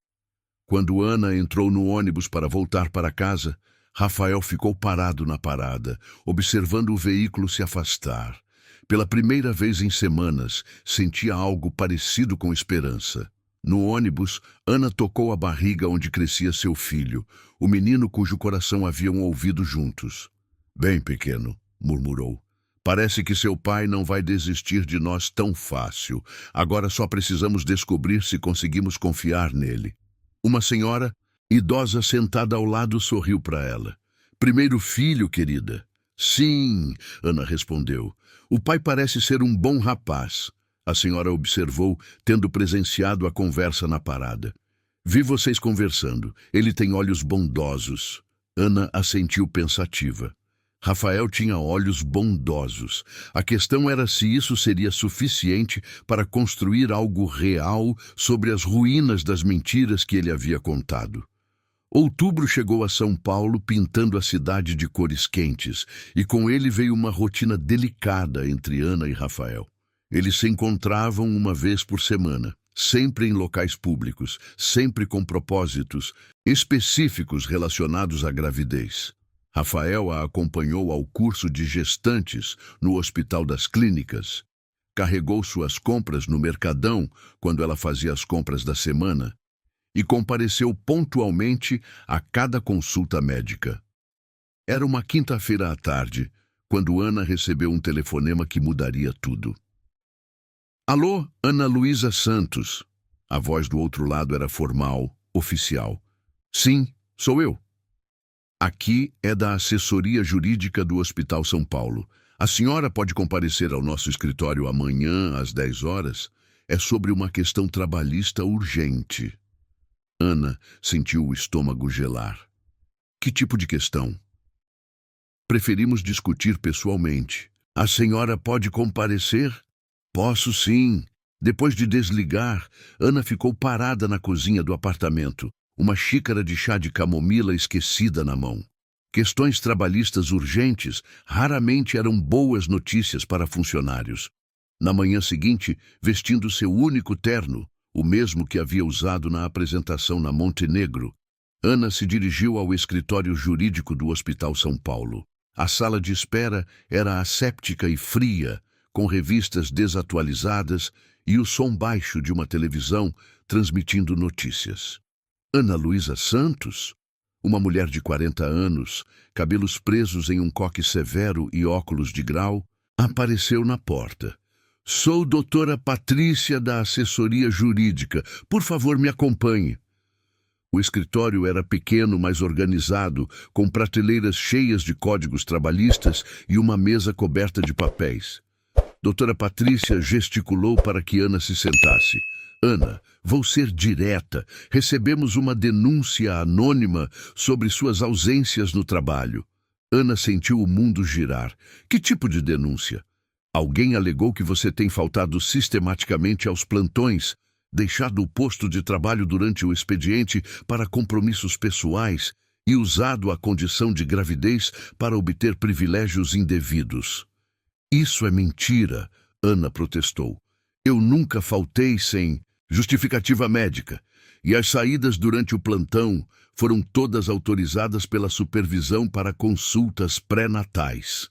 Quando Ana entrou no ônibus para voltar para casa, Rafael ficou parado na parada, observando o veículo se afastar. Pela primeira vez em semanas, sentia algo parecido com esperança. No ônibus, Ana tocou a barriga onde crescia seu filho, o menino cujo coração haviam ouvido juntos. Bem, pequeno, murmurou. Parece que seu pai não vai desistir de nós tão fácil. Agora só precisamos descobrir se conseguimos confiar nele. Uma senhora idosa sentada ao lado sorriu para ela. Primeiro filho, querida. Sim, Ana respondeu. O pai parece ser um bom rapaz. A senhora observou, tendo presenciado a conversa na parada. Vi vocês conversando. Ele tem olhos bondosos. Ana assentiu pensativa. Rafael tinha olhos bondosos. A questão era se isso seria suficiente para construir algo real sobre as ruínas das mentiras que ele havia contado. Outubro chegou a São Paulo pintando a cidade de cores quentes, e com ele veio uma rotina delicada entre Ana e Rafael. Eles se encontravam uma vez por semana, sempre em locais públicos, sempre com propósitos específicos relacionados à gravidez. Rafael a acompanhou ao curso de gestantes no Hospital das Clínicas, carregou suas compras no Mercadão quando ela fazia as compras da semana e compareceu pontualmente a cada consulta médica. Era uma quinta-feira à tarde, quando Ana recebeu um telefonema que mudaria tudo. Alô, Ana Luísa Santos. A voz do outro lado era formal, oficial. Sim, sou eu. Aqui é da assessoria jurídica do Hospital São Paulo. A senhora pode comparecer ao nosso escritório amanhã às 10 horas? É sobre uma questão trabalhista urgente. Ana sentiu o estômago gelar. Que tipo de questão? Preferimos discutir pessoalmente. A senhora pode comparecer? Posso sim. Depois de desligar, Ana ficou parada na cozinha do apartamento, uma xícara de chá de camomila esquecida na mão. Questões trabalhistas urgentes raramente eram boas notícias para funcionários. Na manhã seguinte, vestindo seu único terno, o mesmo que havia usado na apresentação na Montenegro, Ana se dirigiu ao escritório jurídico do Hospital São Paulo. A sala de espera era asséptica e fria, com revistas desatualizadas e o som baixo de uma televisão transmitindo notícias. Ana Luísa Santos, uma mulher de 40 anos, cabelos presos em um coque severo e óculos de grau, apareceu na porta. "Sou doutora Patrícia da assessoria jurídica. Por favor, me acompanhe." O escritório era pequeno, mas organizado, com prateleiras cheias de códigos trabalhistas e uma mesa coberta de papéis. Doutora Patrícia gesticulou para que Ana se sentasse. "Ana, vou ser direta. Recebemos uma denúncia anônima sobre suas ausências no trabalho." Ana sentiu o mundo girar. "Que tipo de denúncia?" "Alguém alegou que você tem faltado sistematicamente aos plantões, deixado o posto de trabalho durante o expediente para compromissos pessoais e usado a condição de gravidez para obter privilégios indevidos." "Isso é mentira", Ana protestou. "Eu nunca faltei sem justificativa médica, e as saídas durante o plantão foram todas autorizadas pela supervisão para consultas pré-natais."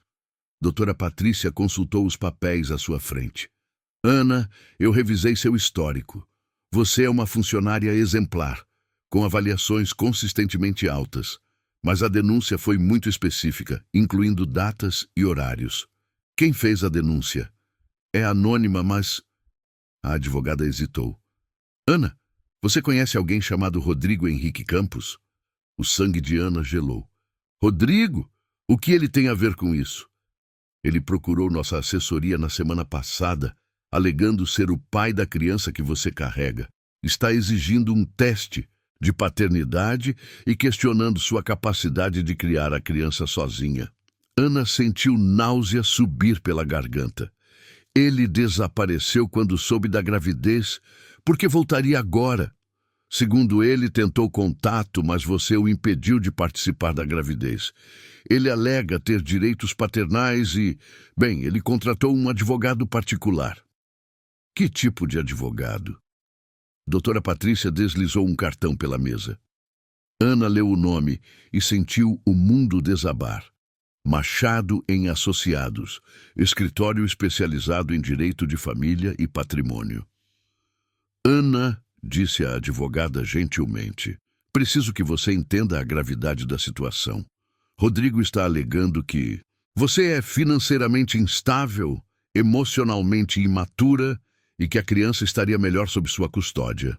Doutora Patrícia consultou os papéis à sua frente. "Ana, eu revisei seu histórico. Você é uma funcionária exemplar, com avaliações consistentemente altas, mas a denúncia foi muito específica, incluindo datas e horários." "Quem fez a denúncia?" "É anônima, mas..." A advogada hesitou. "Ana, você conhece alguém chamado Rodrigo Henrique Campos?" O sangue de Ana gelou. "Rodrigo? O que ele tem a ver com isso?" "Ele procurou nossa assessoria na semana passada, alegando ser o pai da criança que você carrega. Está exigindo um teste de paternidade e questionando sua capacidade de criar a criança sozinha." Ana sentiu náusea subir pela garganta. "Ele desapareceu quando soube da gravidez, porque voltaria agora. Segundo ele, tentou contato, mas você o impediu de participar da gravidez. Ele alega ter direitos paternais e, bem, ele contratou um advogado particular." "Que tipo de advogado?" Doutora Patrícia deslizou um cartão pela mesa. Ana leu o nome e sentiu o mundo desabar. Machado em Associados, escritório especializado em direito de família e patrimônio. "Ana", disse a advogada gentilmente, "preciso que você entenda a gravidade da situação. Rodrigo está alegando que você é financeiramente instável, emocionalmente imatura e que a criança estaria melhor sob sua custódia."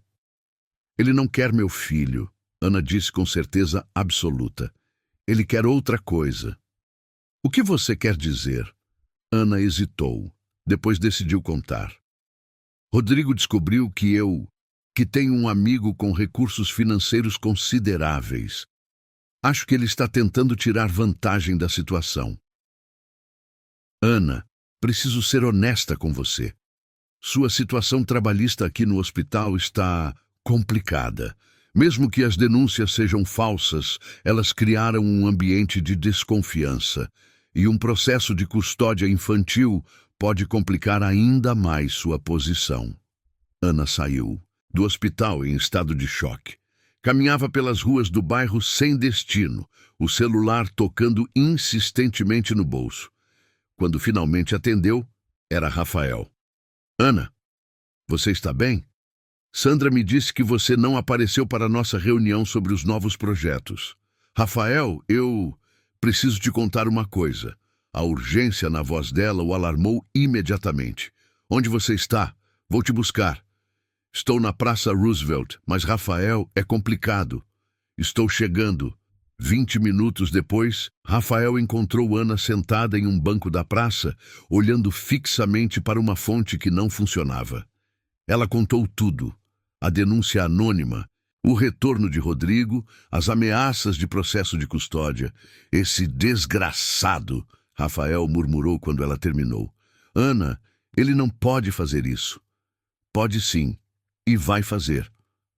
"Ele não quer meu filho", Ana disse com certeza absoluta. "Ele quer outra coisa." "O que você quer dizer?" Ana hesitou. Depois decidiu contar. "Rodrigo descobriu que tenho um amigo com recursos financeiros consideráveis. Acho que ele está tentando tirar vantagem da situação." "Ana, preciso ser honesta com você. Sua situação trabalhista aqui no hospital está complicada. Mesmo que as denúncias sejam falsas, elas criaram um ambiente de desconfiança, e um processo de custódia infantil pode complicar ainda mais sua posição." Ana saiu do hospital em estado de choque. Caminhava pelas ruas do bairro sem destino, o celular tocando insistentemente no bolso. Quando finalmente atendeu, era Rafael. "Ana, você está bem? Sandra me disse que você não apareceu para a nossa reunião sobre os novos projetos." "Rafael, eu preciso te contar uma coisa." A urgência na voz dela o alarmou imediatamente. "Onde você está? Vou te buscar." "Estou na Praça Roosevelt, mas Rafael, é complicado." "Estou chegando." 20 minutos depois, Rafael encontrou Ana sentada em um banco da praça, olhando fixamente para uma fonte que não funcionava. Ela contou tudo: a denúncia anônima, o retorno de Rodrigo, as ameaças de processo de custódia. "Esse desgraçado", Rafael murmurou quando ela terminou. "Ana, ele não pode fazer isso." "Pode sim, e vai fazer."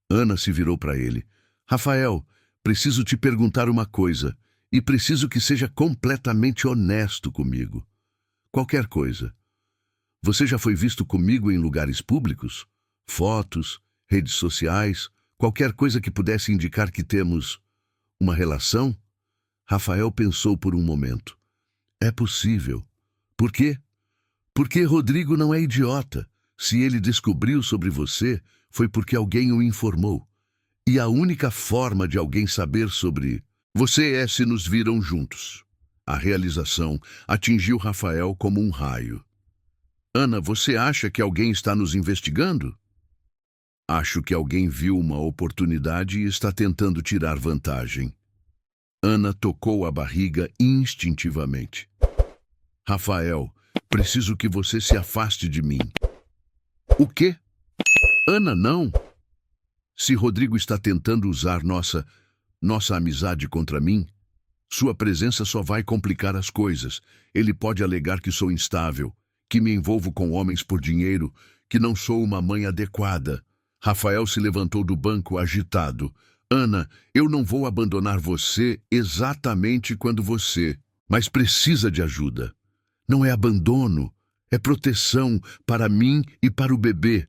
Ana se virou para ele. "Rafael, preciso te perguntar uma coisa. E preciso que seja completamente honesto comigo. Qualquer coisa. Você já foi visto comigo em lugares públicos? Fotos, redes sociais, qualquer coisa que pudesse indicar que temos uma relação? Rafael pensou por um momento. É possível. Por quê? Porque Rodrigo não é idiota. Se ele descobriu sobre você, foi porque alguém o informou. E a única forma de alguém saber sobre você é se nos viram juntos. A realização atingiu Rafael como um raio. Ana, você acha que alguém está nos investigando? Acho que alguém viu uma oportunidade e está tentando tirar vantagem. Ana tocou a barriga instintivamente. Rafael, preciso que você se afaste de mim. O quê? Ana, não. Se Rodrigo está tentando usar nossa amizade contra mim, sua presença só vai complicar as coisas. Ele pode alegar que sou instável, que me envolvo com homens por dinheiro, que não sou uma mãe adequada. Rafael se levantou do banco agitado. Ana, eu não vou abandonar você exatamente quando você, mas precisa de ajuda. Não é abandono, é proteção para mim e para o bebê.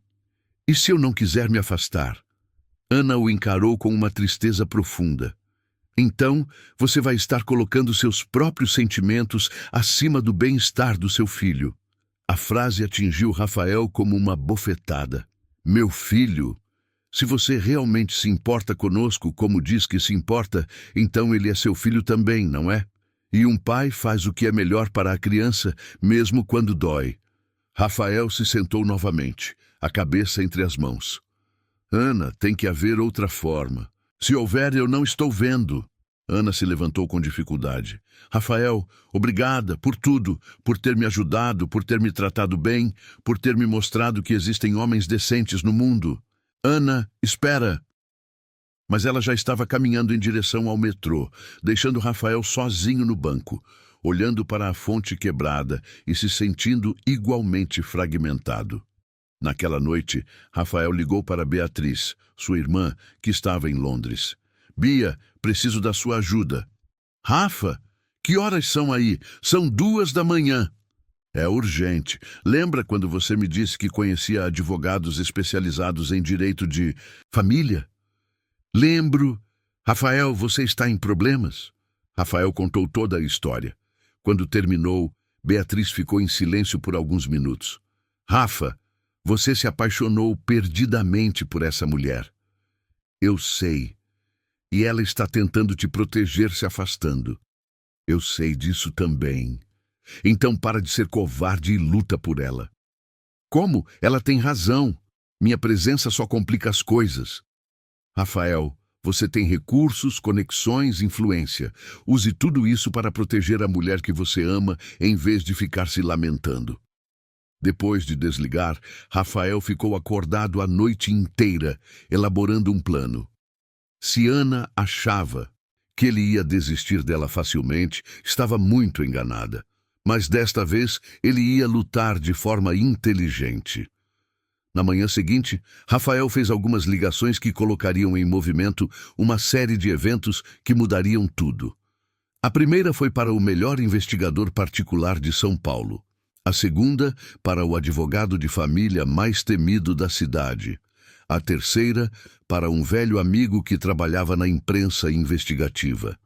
E se eu não quiser me afastar? Ana o encarou com uma tristeza profunda. Então, você vai estar colocando seus próprios sentimentos acima do bem-estar do seu filho. A frase atingiu Rafael como uma bofetada. Meu filho? Se você realmente se importa conosco como diz que se importa, então ele é seu filho também, não é? E um pai faz o que é melhor para a criança, mesmo quando dói. Rafael se sentou novamente, a cabeça entre as mãos. Ana, tem que haver outra forma. Se houver, eu não estou vendo. Ana se levantou com dificuldade. Rafael, obrigada por tudo, por ter me ajudado, por ter me tratado bem, por ter me mostrado que existem homens decentes no mundo. Ana, espera. Mas ela já estava caminhando em direção ao metrô, deixando Rafael sozinho no banco, olhando para a fonte quebrada e se sentindo igualmente fragmentado. Naquela noite, Rafael ligou para Beatriz, sua irmã, que estava em Londres. Bia, preciso da sua ajuda. Rafa, que horas são aí? São 2 da manhã. É urgente. Lembra quando você me disse que conhecia advogados especializados em direito de família? Lembro. Rafael, você está em problemas? Rafael contou toda a história. Quando terminou, Beatriz ficou em silêncio por alguns minutos. Rafa, você se apaixonou perdidamente por essa mulher. Eu sei. E ela está tentando te proteger se afastando. Eu sei disso também. Então para de ser covarde e luta por ela. Como? Ela tem razão. Minha presença só complica as coisas. Rafael, você tem recursos, conexões, influência. Use tudo isso para proteger a mulher que você ama, em vez de ficar se lamentando. Depois de desligar, Rafael ficou acordado a noite inteira, elaborando um plano. Se Ana achava que ele ia desistir dela facilmente, estava muito enganada. Mas desta vez ele ia lutar de forma inteligente. Na manhã seguinte, Rafael fez algumas ligações que colocariam em movimento uma série de eventos que mudariam tudo. A primeira foi para o melhor investigador particular de São Paulo. A segunda, para o advogado de família mais temido da cidade. A terceira, para um velho amigo que trabalhava na imprensa investigativa.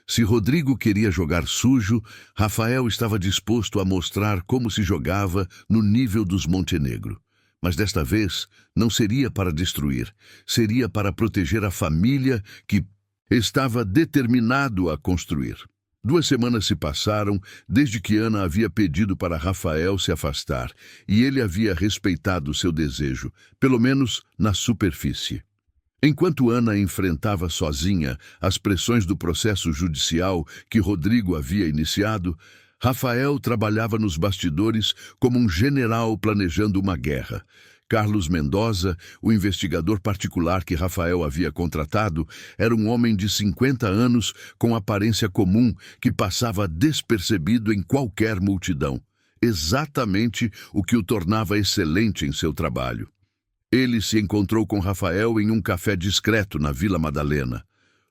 Se Rodrigo queria jogar sujo, Rafael estava disposto a mostrar como se jogava no nível dos Montenegro. Mas desta vez não seria para destruir, seria para proteger a família que estava determinado a construir. 2 semanas se passaram desde que Ana havia pedido para Rafael se afastar, e ele havia respeitado seu desejo, pelo menos na superfície. Enquanto Ana enfrentava sozinha as pressões do processo judicial que Rodrigo havia iniciado, Rafael trabalhava nos bastidores como um general planejando uma guerra. Carlos Mendoza, o investigador particular que Rafael havia contratado, era um homem de 50 anos com aparência comum que passava despercebido em qualquer multidão. Exatamente o que o tornava excelente em seu trabalho. Ele se encontrou com Rafael em um café discreto na Vila Madalena.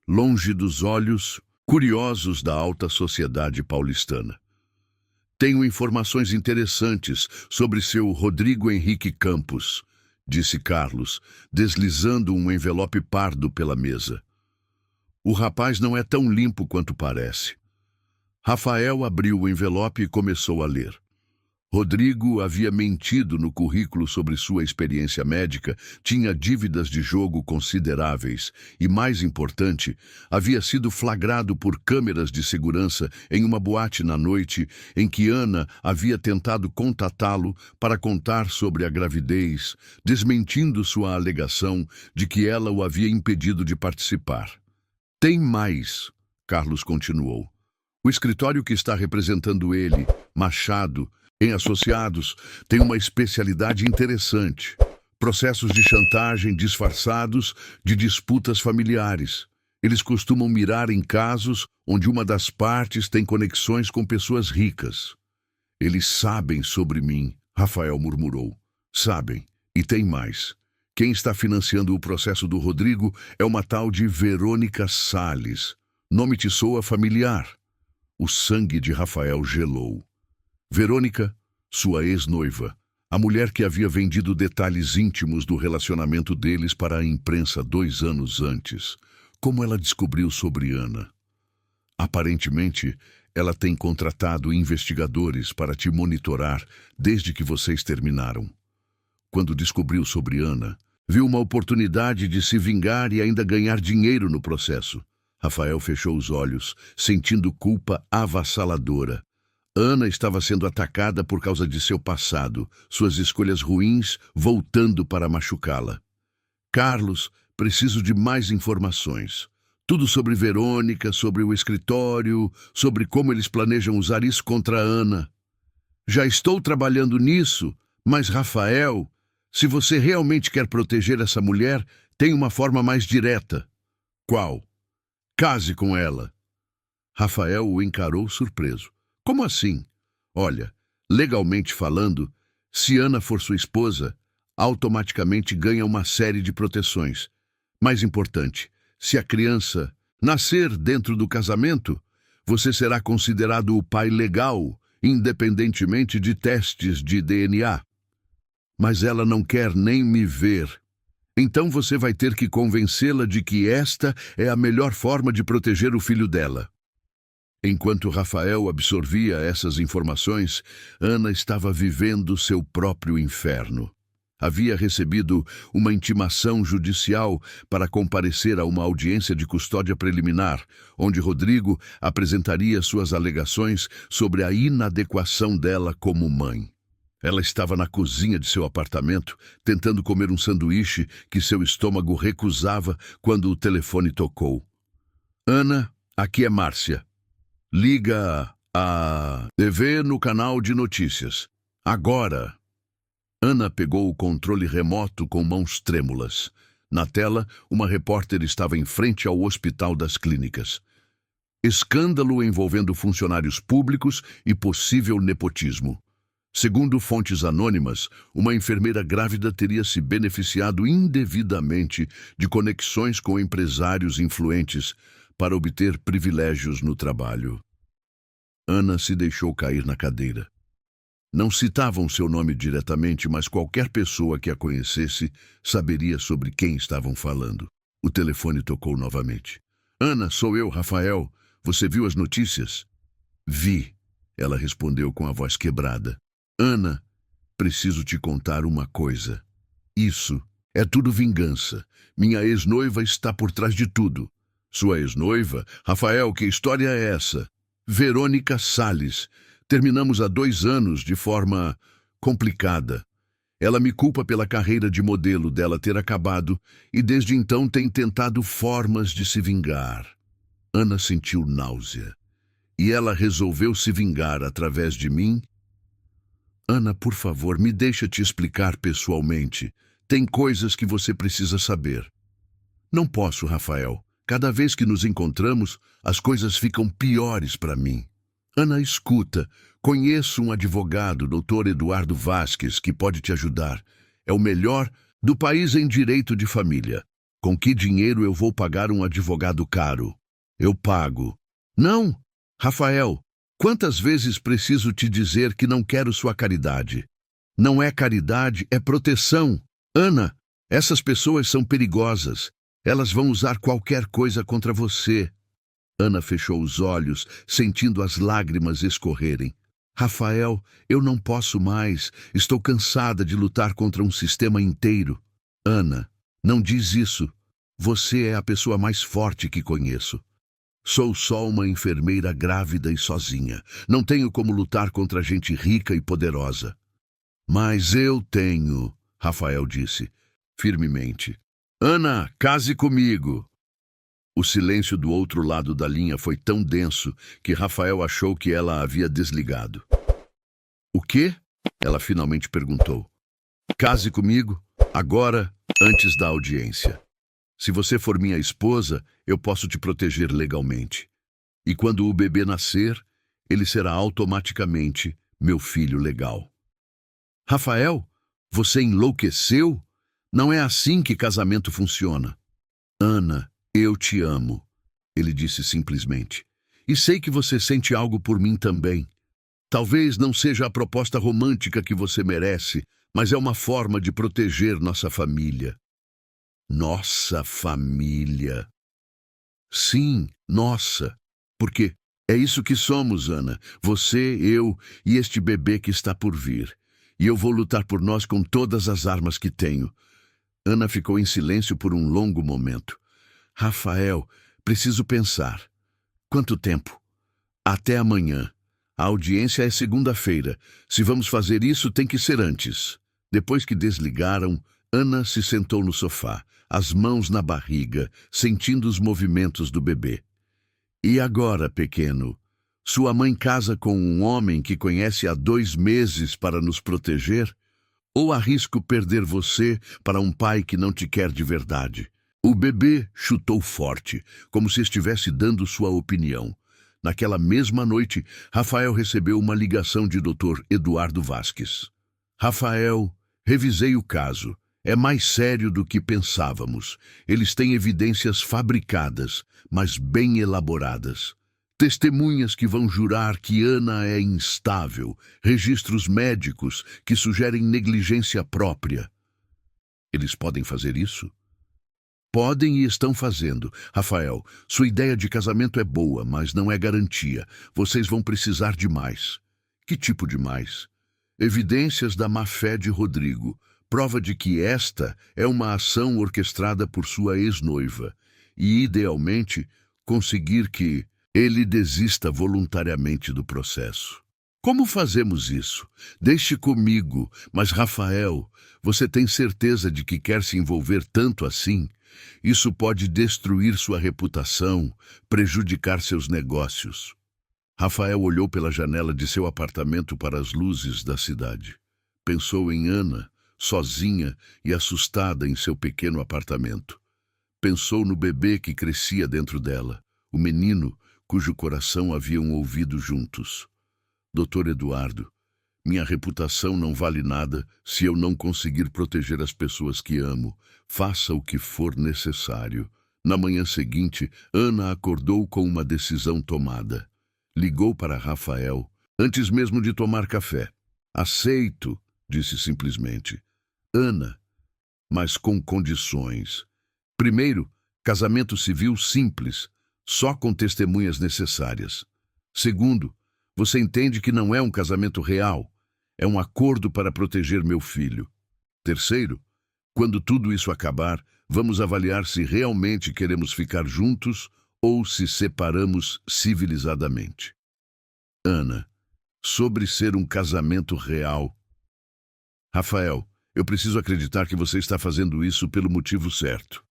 Longe dos olhos, curiosos da alta sociedade paulistana. Tenho informações interessantes sobre seu Rodrigo Henrique Campos, disse Carlos, deslizando um envelope pardo pela mesa. O rapaz não é tão limpo quanto parece. Rafael abriu o envelope e começou a ler. Rodrigo havia mentido no currículo sobre sua experiência médica, tinha dívidas de jogo consideráveis e, mais importante, havia sido flagrado por câmeras de segurança em uma boate na noite em que Ana havia tentado contatá-lo para contar sobre a gravidez, desmentindo sua alegação de que ela o havia impedido de participar. Tem mais, Carlos continuou. O escritório que está representando ele, Machado, em Associados, tem uma especialidade interessante. Processos de chantagem disfarçados de disputas familiares. Eles costumam mirar em casos onde uma das partes tem conexões com pessoas ricas. Eles sabem sobre mim, Rafael murmurou. Sabem, e tem mais. Quem está financiando o processo do Rodrigo é uma tal de Verônica Salles. Nome te soa familiar. O sangue de Rafael gelou. Verônica, sua ex-noiva, a mulher que havia vendido detalhes íntimos do relacionamento deles para a imprensa 2 anos antes. Como ela descobriu sobre Ana? Aparentemente, ela tem contratado investigadores para te monitorar desde que vocês terminaram. Quando descobriu sobre Ana, viu uma oportunidade de se vingar e ainda ganhar dinheiro no processo. Rafael fechou os olhos, sentindo culpa avassaladora. Ana estava sendo atacada por causa de seu passado, suas escolhas ruins voltando para machucá-la. Carlos, preciso de mais informações. Tudo sobre Verônica, sobre o escritório, sobre como eles planejam usar isso contra a Ana. Já estou trabalhando nisso, mas Rafael, se você realmente quer proteger essa mulher, tem uma forma mais direta. Qual? Case com ela. Rafael o encarou surpreso. Como assim? Olha, legalmente falando, se Ana for sua esposa, automaticamente ganha uma série de proteções. Mais importante, se a criança nascer dentro do casamento, você será considerado o pai legal, independentemente de testes de DNA. Mas ela não quer nem me ver. Então você vai ter que convencê-la de que esta é a melhor forma de proteger o filho dela. Enquanto Rafael absorvia essas informações, Ana estava vivendo seu próprio inferno. Havia recebido uma intimação judicial para comparecer a uma audiência de custódia preliminar, onde Rodrigo apresentaria suas alegações sobre a inadequação dela como mãe. Ela estava na cozinha de seu apartamento, tentando comer um sanduíche que seu estômago recusava quando o telefone tocou. Ana, aqui é Márcia. Liga a TV no canal de notícias. Agora. Ana pegou o controle remoto com mãos trêmulas. Na tela, uma repórter estava em frente ao Hospital das Clínicas. Escândalo envolvendo funcionários públicos e possível nepotismo. Segundo fontes anônimas, uma enfermeira grávida teria se beneficiado indevidamente de conexões com empresários influentes para obter privilégios no trabalho. Ana se deixou cair na cadeira. Não citavam seu nome diretamente, mas qualquer pessoa que a conhecesse saberia sobre quem estavam falando. O telefone tocou novamente. Ana, sou eu, Rafael. Você viu as notícias? Vi, ela respondeu com a voz quebrada. Ana, preciso te contar uma coisa. Isso é tudo vingança. Minha ex-noiva está por trás de tudo. Sua ex-noiva? Rafael, que história é essa? Verônica Salles. Terminamos há 2 anos de forma complicada. Ela me culpa pela carreira de modelo dela ter acabado e desde então tem tentado formas de se vingar. Ana sentiu náusea. E ela resolveu se vingar através de mim? Ana, por favor, me deixa te explicar pessoalmente. Tem coisas que você precisa saber. Não posso, Rafael. Cada vez que nos encontramos, as coisas ficam piores para mim. Ana, escuta. Conheço um advogado, Dr. Eduardo Vasques, que pode te ajudar. É o melhor do país em direito de família. Com que dinheiro eu vou pagar um advogado caro? Eu pago. Não, Rafael, quantas vezes preciso te dizer que não quero sua caridade? Não é caridade, é proteção. Ana, essas pessoas são perigosas. Elas vão usar qualquer coisa contra você. Ana fechou os olhos, sentindo as lágrimas escorrerem. Rafael, eu não posso mais. Estou cansada de lutar contra um sistema inteiro. Ana, não diz isso. Você é a pessoa mais forte que conheço. Sou só uma enfermeira grávida e sozinha. Não tenho como lutar contra gente rica e poderosa. Mas eu tenho, Rafael disse, firmemente. Ana, case comigo. O silêncio do outro lado da linha foi tão denso que Rafael achou que ela havia desligado. O quê? Ela finalmente perguntou. Case comigo, agora, antes da audiência. Se você for minha esposa, eu posso te proteger legalmente. E quando o bebê nascer, ele será automaticamente meu filho legal. Rafael, você enlouqueceu? Não é assim que casamento funciona. Ana, eu te amo, ele disse simplesmente. E sei que você sente algo por mim também. Talvez não seja a proposta romântica que você merece, mas é uma forma de proteger nossa família. Nossa família. Sim, nossa. Porque é isso que somos, Ana. Você, eu e este bebê que está por vir. E eu vou lutar por nós com todas as armas que tenho. Ana ficou em silêncio por um longo momento. Rafael, preciso pensar. Quanto tempo? Até amanhã. A audiência é segunda-feira. Se vamos fazer isso, tem que ser antes. Depois que desligaram, Ana se sentou no sofá, as mãos na barriga, sentindo os movimentos do bebê. E agora, pequeno? Sua mãe casa com um homem que conhece há 2 meses para nos proteger? Ou arrisco perder você para um pai que não te quer de verdade? O bebê chutou forte, como se estivesse dando sua opinião. Naquela mesma noite, Rafael recebeu uma ligação de Dr. Eduardo Vasques. Rafael, revisei o caso. É mais sério do que pensávamos. Eles têm evidências fabricadas, mas bem elaboradas. Testemunhas que vão jurar que Ana é instável, registros médicos que sugerem negligência própria. Eles podem fazer isso? Podem e estão fazendo. Rafael, sua ideia de casamento é boa, mas não é garantia. Vocês vão precisar de mais. Que tipo de mais? Evidências da má-fé de Rodrigo. Prova de que esta é uma ação orquestrada por sua ex-noiva. E, idealmente, conseguir que ele desista voluntariamente do processo. Como fazemos isso? Deixe comigo. Mas, Rafael, você tem certeza de que quer se envolver tanto assim? Isso pode destruir sua reputação, prejudicar seus negócios. Rafael olhou pela janela de seu apartamento para as luzes da cidade. Pensou em Ana, sozinha e assustada em seu pequeno apartamento. Pensou no bebê que crescia dentro dela, o menino cujo coração haviam ouvido juntos. Doutor Eduardo, minha reputação não vale nada se eu não conseguir proteger as pessoas que amo. Faça o que for necessário. Na manhã seguinte, Ana acordou com uma decisão tomada. Ligou para Rafael, antes mesmo de tomar café. Aceito, disse simplesmente. Ana, mas com condições. Primeiro, casamento civil simples, só com testemunhas necessárias. Segundo, você entende que não é um casamento real. É um acordo para proteger meu filho. Terceiro, quando tudo isso acabar, vamos avaliar se realmente queremos ficar juntos ou se separamos civilizadamente. Ana, sobre ser um casamento real. Rafael, eu preciso acreditar que você está fazendo isso pelo motivo certo.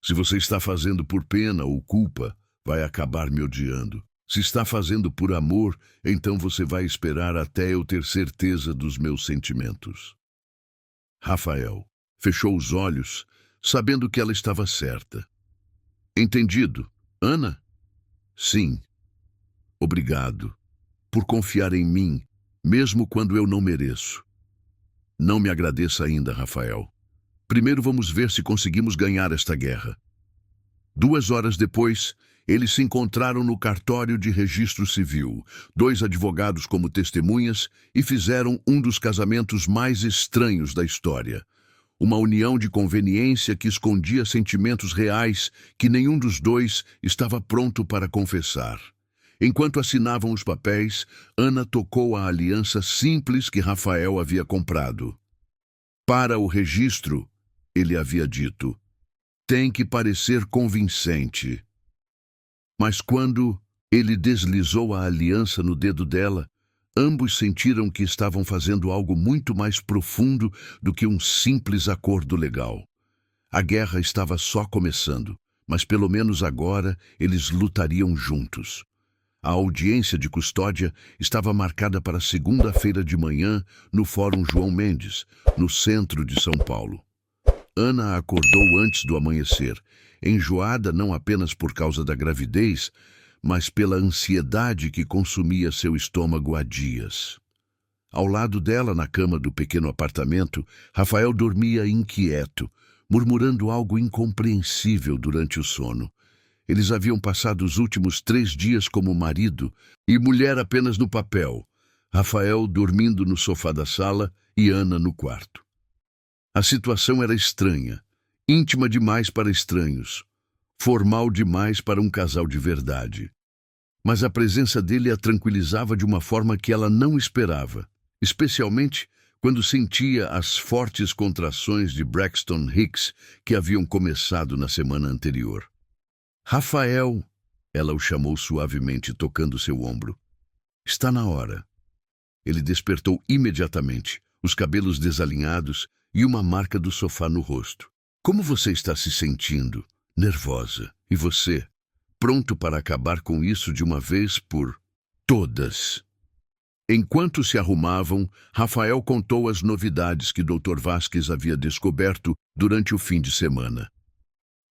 Se você está fazendo por pena ou culpa, vai acabar me odiando. Se está fazendo por amor, então você vai esperar até eu ter certeza dos meus sentimentos. Rafael fechou os olhos, sabendo que ela estava certa. Entendido, Ana? Sim. Obrigado por confiar em mim, mesmo quando eu não mereço. Não me agradeça ainda, Rafael. Primeiro vamos ver se conseguimos ganhar esta guerra. 2 horas depois, Eles se encontraram no cartório de registro civil, 2 advogados como testemunhas, e fizeram um dos casamentos mais estranhos da história. Uma união de conveniência que escondia sentimentos reais que nenhum dos dois estava pronto para confessar. Enquanto assinavam os papéis, Ana tocou a aliança simples que Rafael havia comprado. Para o registro, ele havia dito, tem que parecer convincente. Mas quando ele deslizou a aliança no dedo dela, ambos sentiram que estavam fazendo algo muito mais profundo do que um simples acordo legal. A guerra estava só começando, mas pelo menos agora eles lutariam juntos. A audiência de custódia estava marcada para segunda-feira de manhã no Fórum João Mendes, no centro de São Paulo. Ana acordou antes do amanhecer, enjoada não apenas por causa da gravidez, mas pela ansiedade que consumia seu estômago há dias. Ao lado dela, na cama do pequeno apartamento, Rafael dormia inquieto, murmurando algo incompreensível durante o sono. Eles haviam passado os últimos 3 dias como marido e mulher apenas no papel, Rafael dormindo no sofá da sala e Ana no quarto. A situação era estranha, íntima demais para estranhos, formal demais para um casal de verdade. Mas a presença dele a tranquilizava de uma forma que ela não esperava, especialmente quando sentia as fortes contrações de Braxton Hicks que haviam começado na semana anterior. Rafael, ela o chamou suavemente, tocando seu ombro. Está na hora. Ele despertou imediatamente, os cabelos desalinhados e uma marca do sofá no rosto. Como você está se sentindo? Nervosa. E você? Pronto para acabar com isso de uma vez por todas? Enquanto se arrumavam, Rafael contou as novidades que Dr. Vasques havia descoberto durante o fim de semana.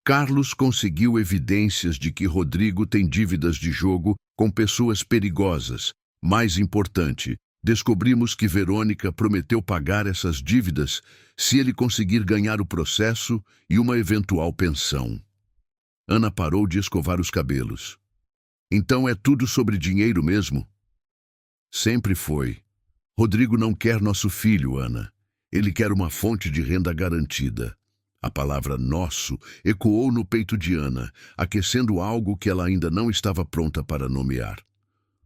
Carlos conseguiu evidências de que Rodrigo tem dívidas de jogo com pessoas perigosas. Mais importante, descobrimos que Verônica prometeu pagar essas dívidas se ele conseguir ganhar o processo e uma eventual pensão. Ana parou de escovar os cabelos. Então é tudo sobre dinheiro mesmo? Sempre foi. Rodrigo não quer nosso filho, Ana. Ele quer uma fonte de renda garantida. A palavra nosso ecoou no peito de Ana, aquecendo algo que ela ainda não estava pronta para nomear.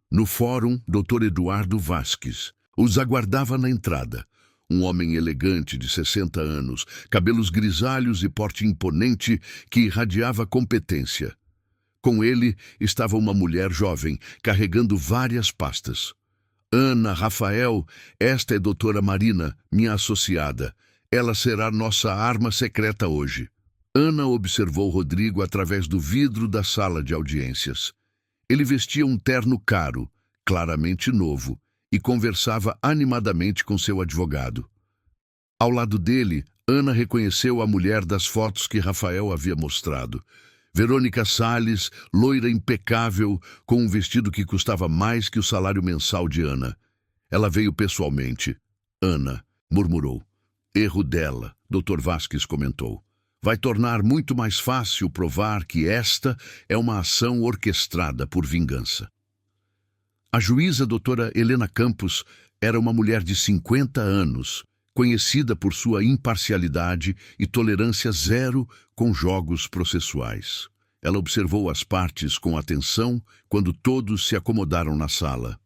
No fórum, Dr. Eduardo Vasques os aguardava na entrada. Um homem elegante de 60 anos, cabelos grisalhos e porte imponente que irradiava competência. Com ele estava uma mulher jovem, carregando várias pastas. Ana, Rafael, esta é doutora Marina, minha associada. Ela será nossa arma secreta hoje. Ana observou Rodrigo através do vidro da sala de audiências. Ele vestia um terno caro, claramente novo, e conversava animadamente com seu advogado. Ao lado dele, Ana reconheceu a mulher das fotos que Rafael havia mostrado. Verônica Salles, loira impecável, com um vestido que custava mais que o salário mensal de Ana. Ela veio pessoalmente. Ana, murmurou. Erro dela, Dr. Vasques comentou. Vai tornar muito mais fácil provar que esta é uma ação orquestrada por vingança. A juíza doutora Helena Campos era uma mulher de 50 anos, conhecida por sua imparcialidade e tolerância zero com jogos processuais. Ela observou as partes com atenção quando todos se acomodaram na sala.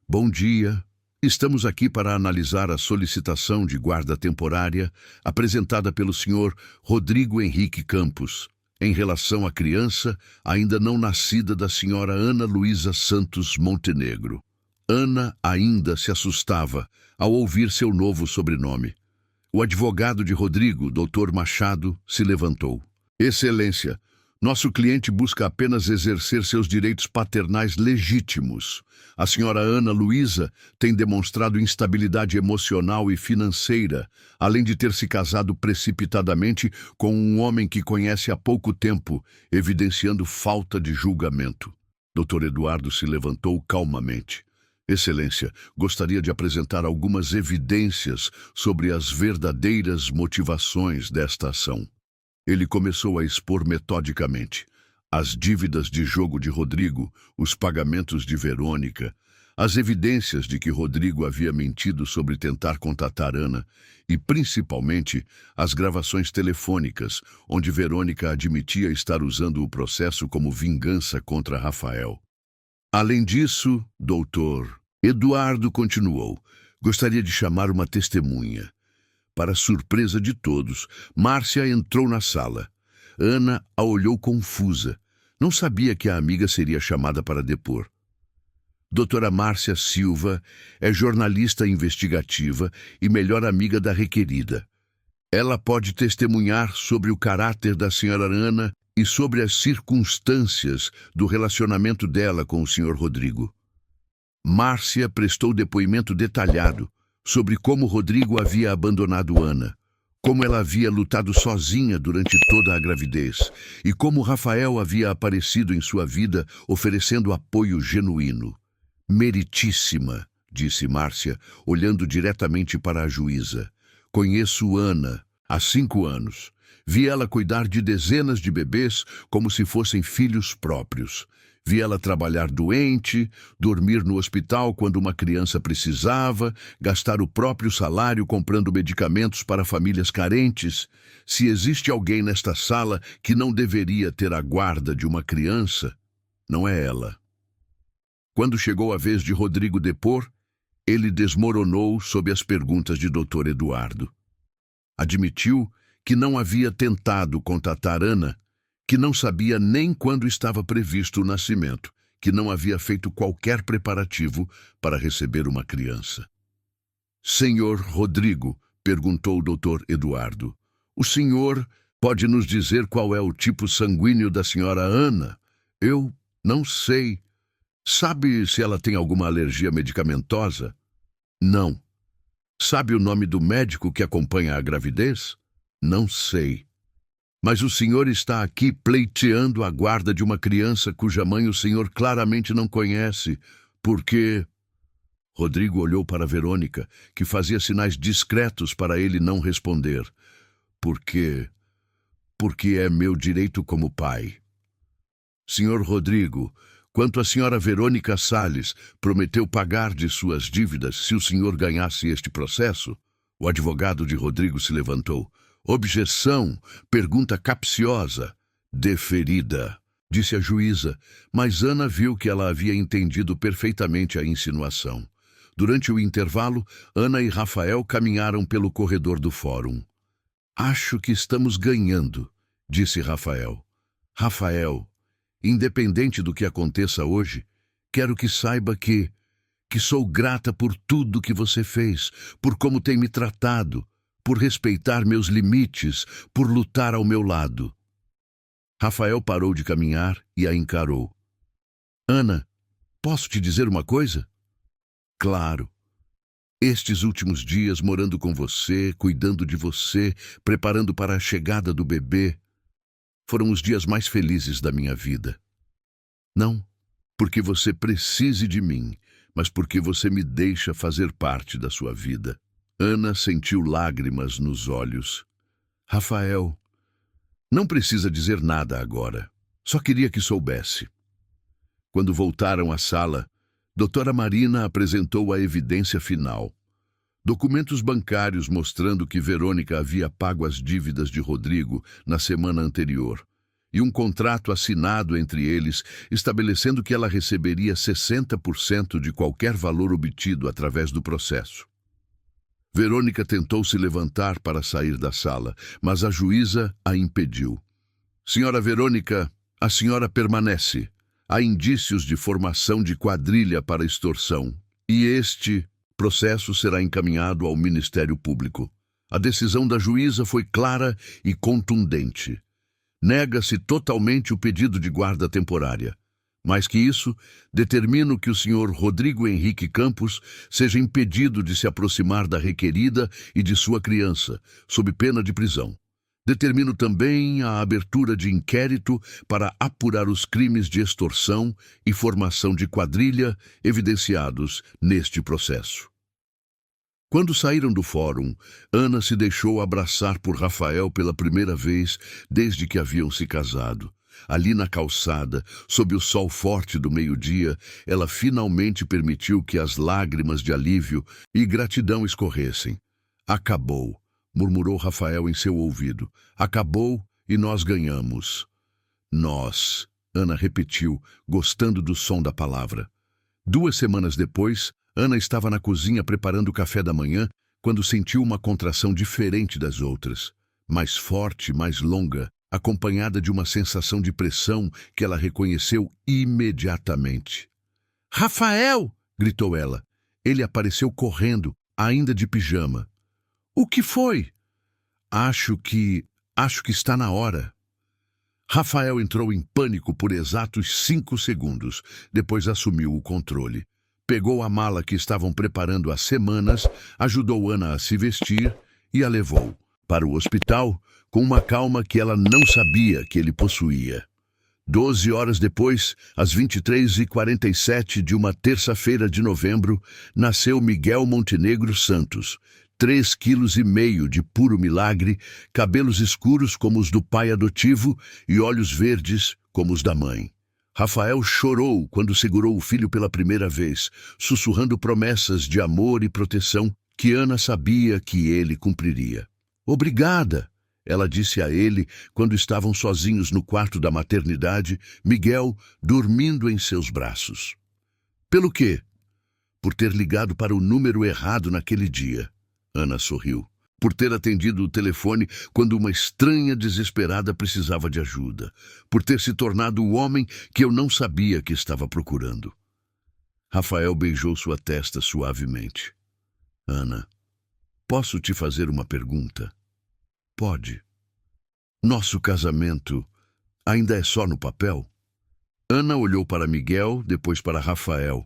Bom dia. Estamos aqui para analisar a solicitação de guarda temporária apresentada pelo senhor Rodrigo Henrique Campos, em relação à criança ainda não nascida da senhora Ana Luísa Santos Montenegro. Ana ainda se assustava ao ouvir seu novo sobrenome. O advogado de Rodrigo, Dr. Machado, se levantou. Excelência, nosso cliente busca apenas exercer seus direitos paternais legítimos. A senhora Ana Luísa tem demonstrado instabilidade emocional e financeira, além de ter se casado precipitadamente com um homem que conhece há pouco tempo, evidenciando falta de julgamento. Dr. Eduardo se levantou calmamente. Excelência, gostaria de apresentar algumas evidências sobre as verdadeiras motivações desta ação. Ele começou a expor metodicamente. As dívidas de jogo de Rodrigo, os pagamentos de Verônica, as evidências de que Rodrigo havia mentido sobre tentar contatar Ana e, principalmente, as gravações telefônicas, onde Verônica admitia estar usando o processo como vingança contra Rafael. Além disso, doutor Eduardo continuou, gostaria de chamar uma testemunha. Para surpresa de todos, Márcia entrou na sala. Ana a olhou confusa. Não sabia que a amiga seria chamada para depor. Doutora Márcia Silva é jornalista investigativa e melhor amiga da requerida. Ela pode testemunhar sobre o caráter da senhora Ana e sobre as circunstâncias do relacionamento dela com o senhor Rodrigo. Márcia prestou depoimento detalhado sobre como Rodrigo havia abandonado Ana, como ela havia lutado sozinha durante toda a gravidez e como Rafael havia aparecido em sua vida oferecendo apoio genuíno. Meritíssima, disse Márcia, olhando diretamente para a juíza. Conheço Ana há 5 anos. Vi ela cuidar de dezenas de bebês como se fossem filhos próprios. Vi ela trabalhar doente, dormir no hospital quando uma criança precisava, gastar o próprio salário comprando medicamentos para famílias carentes. Se existe alguém nesta sala que não deveria ter a guarda de uma criança, não é ela. Quando chegou a vez de Rodrigo depor, ele desmoronou sob as perguntas de Dr. Eduardo. Admitiu que não havia tentado contatar Ana, que não sabia nem quando estava previsto o nascimento, que não havia feito qualquer preparativo para receber uma criança. Senhor Rodrigo, perguntou o Dr. Eduardo, o senhor pode nos dizer qual é o tipo sanguíneo da senhora Ana? Eu não sei. Sabe se ela tem alguma alergia medicamentosa? Não. Sabe o nome do médico que acompanha a gravidez? Não sei. Mas o senhor está aqui pleiteando a guarda de uma criança cuja mãe o senhor claramente não conhece, porque... Rodrigo olhou para Verônica, que fazia sinais discretos para ele não responder. Porque é meu direito como pai. Senhor Rodrigo, quanto a senhora Verônica Salles prometeu pagar de suas dívidas se o senhor ganhasse este processo? O advogado de Rodrigo se levantou. Objeção, pergunta capciosa. Deferida, disse a juíza, mas Ana viu que ela havia entendido perfeitamente a insinuação. Durante o intervalo, Ana e Rafael caminharam pelo corredor do fórum. Acho que estamos ganhando, disse Rafael. Rafael, independente do que aconteça hoje, quero que saiba que sou grata por tudo que você fez, por como tem me tratado, por respeitar meus limites, por lutar ao meu lado. Rafael parou de caminhar e a encarou. Ana, posso te dizer uma coisa? Claro. Estes últimos dias morando com você, cuidando de você, preparando para a chegada do bebê, foram os dias mais felizes da minha vida. Não porque você precise de mim, mas porque você me deixa fazer parte da sua vida. Ana sentiu lágrimas nos olhos. Rafael, não precisa dizer nada agora. Só queria que soubesse. Quando voltaram à sala, doutora Marina apresentou a evidência final. Documentos bancários mostrando que Verônica havia pago as dívidas de Rodrigo na semana anterior, e um contrato assinado entre eles estabelecendo que ela receberia 60% de qualquer valor obtido através do processo. Verônica tentou se levantar para sair da sala, mas a juíza a impediu. Senhora Verônica, a senhora permanece. Há indícios de formação de quadrilha para extorsão, e este processo será encaminhado ao Ministério Público. A decisão da juíza foi clara e contundente. Nega-se totalmente o pedido de guarda temporária. Mais que isso, determino que o senhor Rodrigo Henrique Campos seja impedido de se aproximar da requerida e de sua criança, sob pena de prisão. Determino também a abertura de inquérito para apurar os crimes de extorsão e formação de quadrilha evidenciados neste processo. Quando saíram do fórum, Ana se deixou abraçar por Rafael pela primeira vez desde que haviam se casado. ali na calçada, sob o sol forte do meio-dia, ela finalmente permitiu que as lágrimas de alívio e gratidão escorressem. Acabou, murmurou Rafael em seu ouvido. Acabou e nós ganhamos. Nós, Ana repetiu, gostando do som da palavra. 2 semanas depois, Ana estava na cozinha preparando o café da manhã quando sentiu uma contração diferente das outras, mais forte, mais longa, acompanhada de uma sensação de pressão que ela reconheceu imediatamente. «Rafael!» gritou ela. Ele apareceu correndo, ainda de pijama. «O que foi?» Acho que está na hora.» Rafael entrou em pânico por exatos 5 segundos, depois assumiu o controle. Pegou a mala que estavam preparando há semanas, ajudou Ana a se vestir e a levou para o hospital com uma calma que ela não sabia que ele possuía. 12 horas depois, às 23h47 de uma terça-feira de novembro, nasceu Miguel Montenegro Santos, 3,5 quilos de puro milagre, cabelos escuros como os do pai adotivo e olhos verdes como os da mãe. Rafael chorou quando segurou o filho pela primeira vez, sussurrando promessas de amor e proteção que Ana sabia que ele cumpriria. «Obrigada!» ela disse a ele quando estavam sozinhos no quarto da maternidade, Miguel dormindo em seus braços. «Pelo quê?» «Por ter ligado para o número errado naquele dia.» Ana sorriu. «Por ter atendido o telefone quando uma estranha desesperada precisava de ajuda. Por ter se tornado o homem que eu não sabia que estava procurando.» Rafael beijou sua testa suavemente. «Ana, posso te fazer uma pergunta?» «Pode.» «Nosso casamento ainda é só no papel?» Ana olhou para Miguel, depois para Rafael.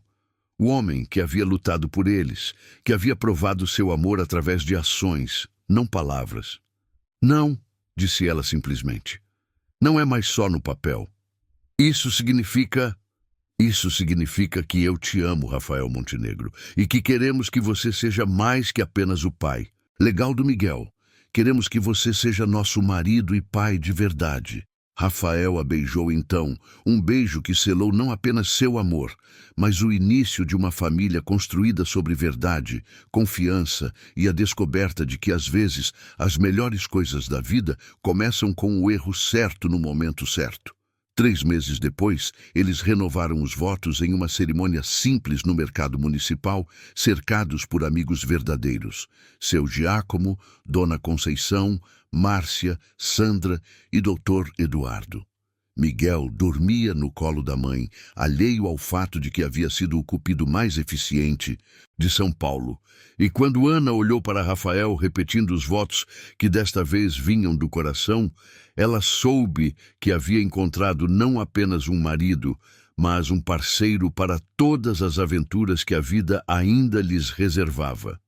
O homem que havia lutado por eles, que havia provado seu amor através de ações, não palavras. «Não», disse ela simplesmente. «Não é mais só no papel. Isso significa que eu te amo, Rafael Montenegro, e que queremos que você seja mais que apenas o pai. Legal do Miguel. Queremos que você seja nosso marido e pai de verdade.» Rafael a beijou então, um beijo que selou não apenas seu amor, mas o início de uma família construída sobre verdade, confiança e a descoberta de que, às vezes, as melhores coisas da vida começam com o erro certo no momento certo. 3 meses depois, eles renovaram os votos em uma cerimônia simples no mercado municipal, cercados por amigos verdadeiros. Seu Giacomo, Dona Conceição, Márcia, Sandra e Dr. Eduardo. Miguel dormia no colo da mãe, alheio ao fato de que havia sido o cupido mais eficiente de São Paulo. E quando Ana olhou para Rafael repetindo os votos que desta vez vinham do coração, ela soube que havia encontrado não apenas um marido, mas um parceiro para todas as aventuras que a vida ainda lhes reservava.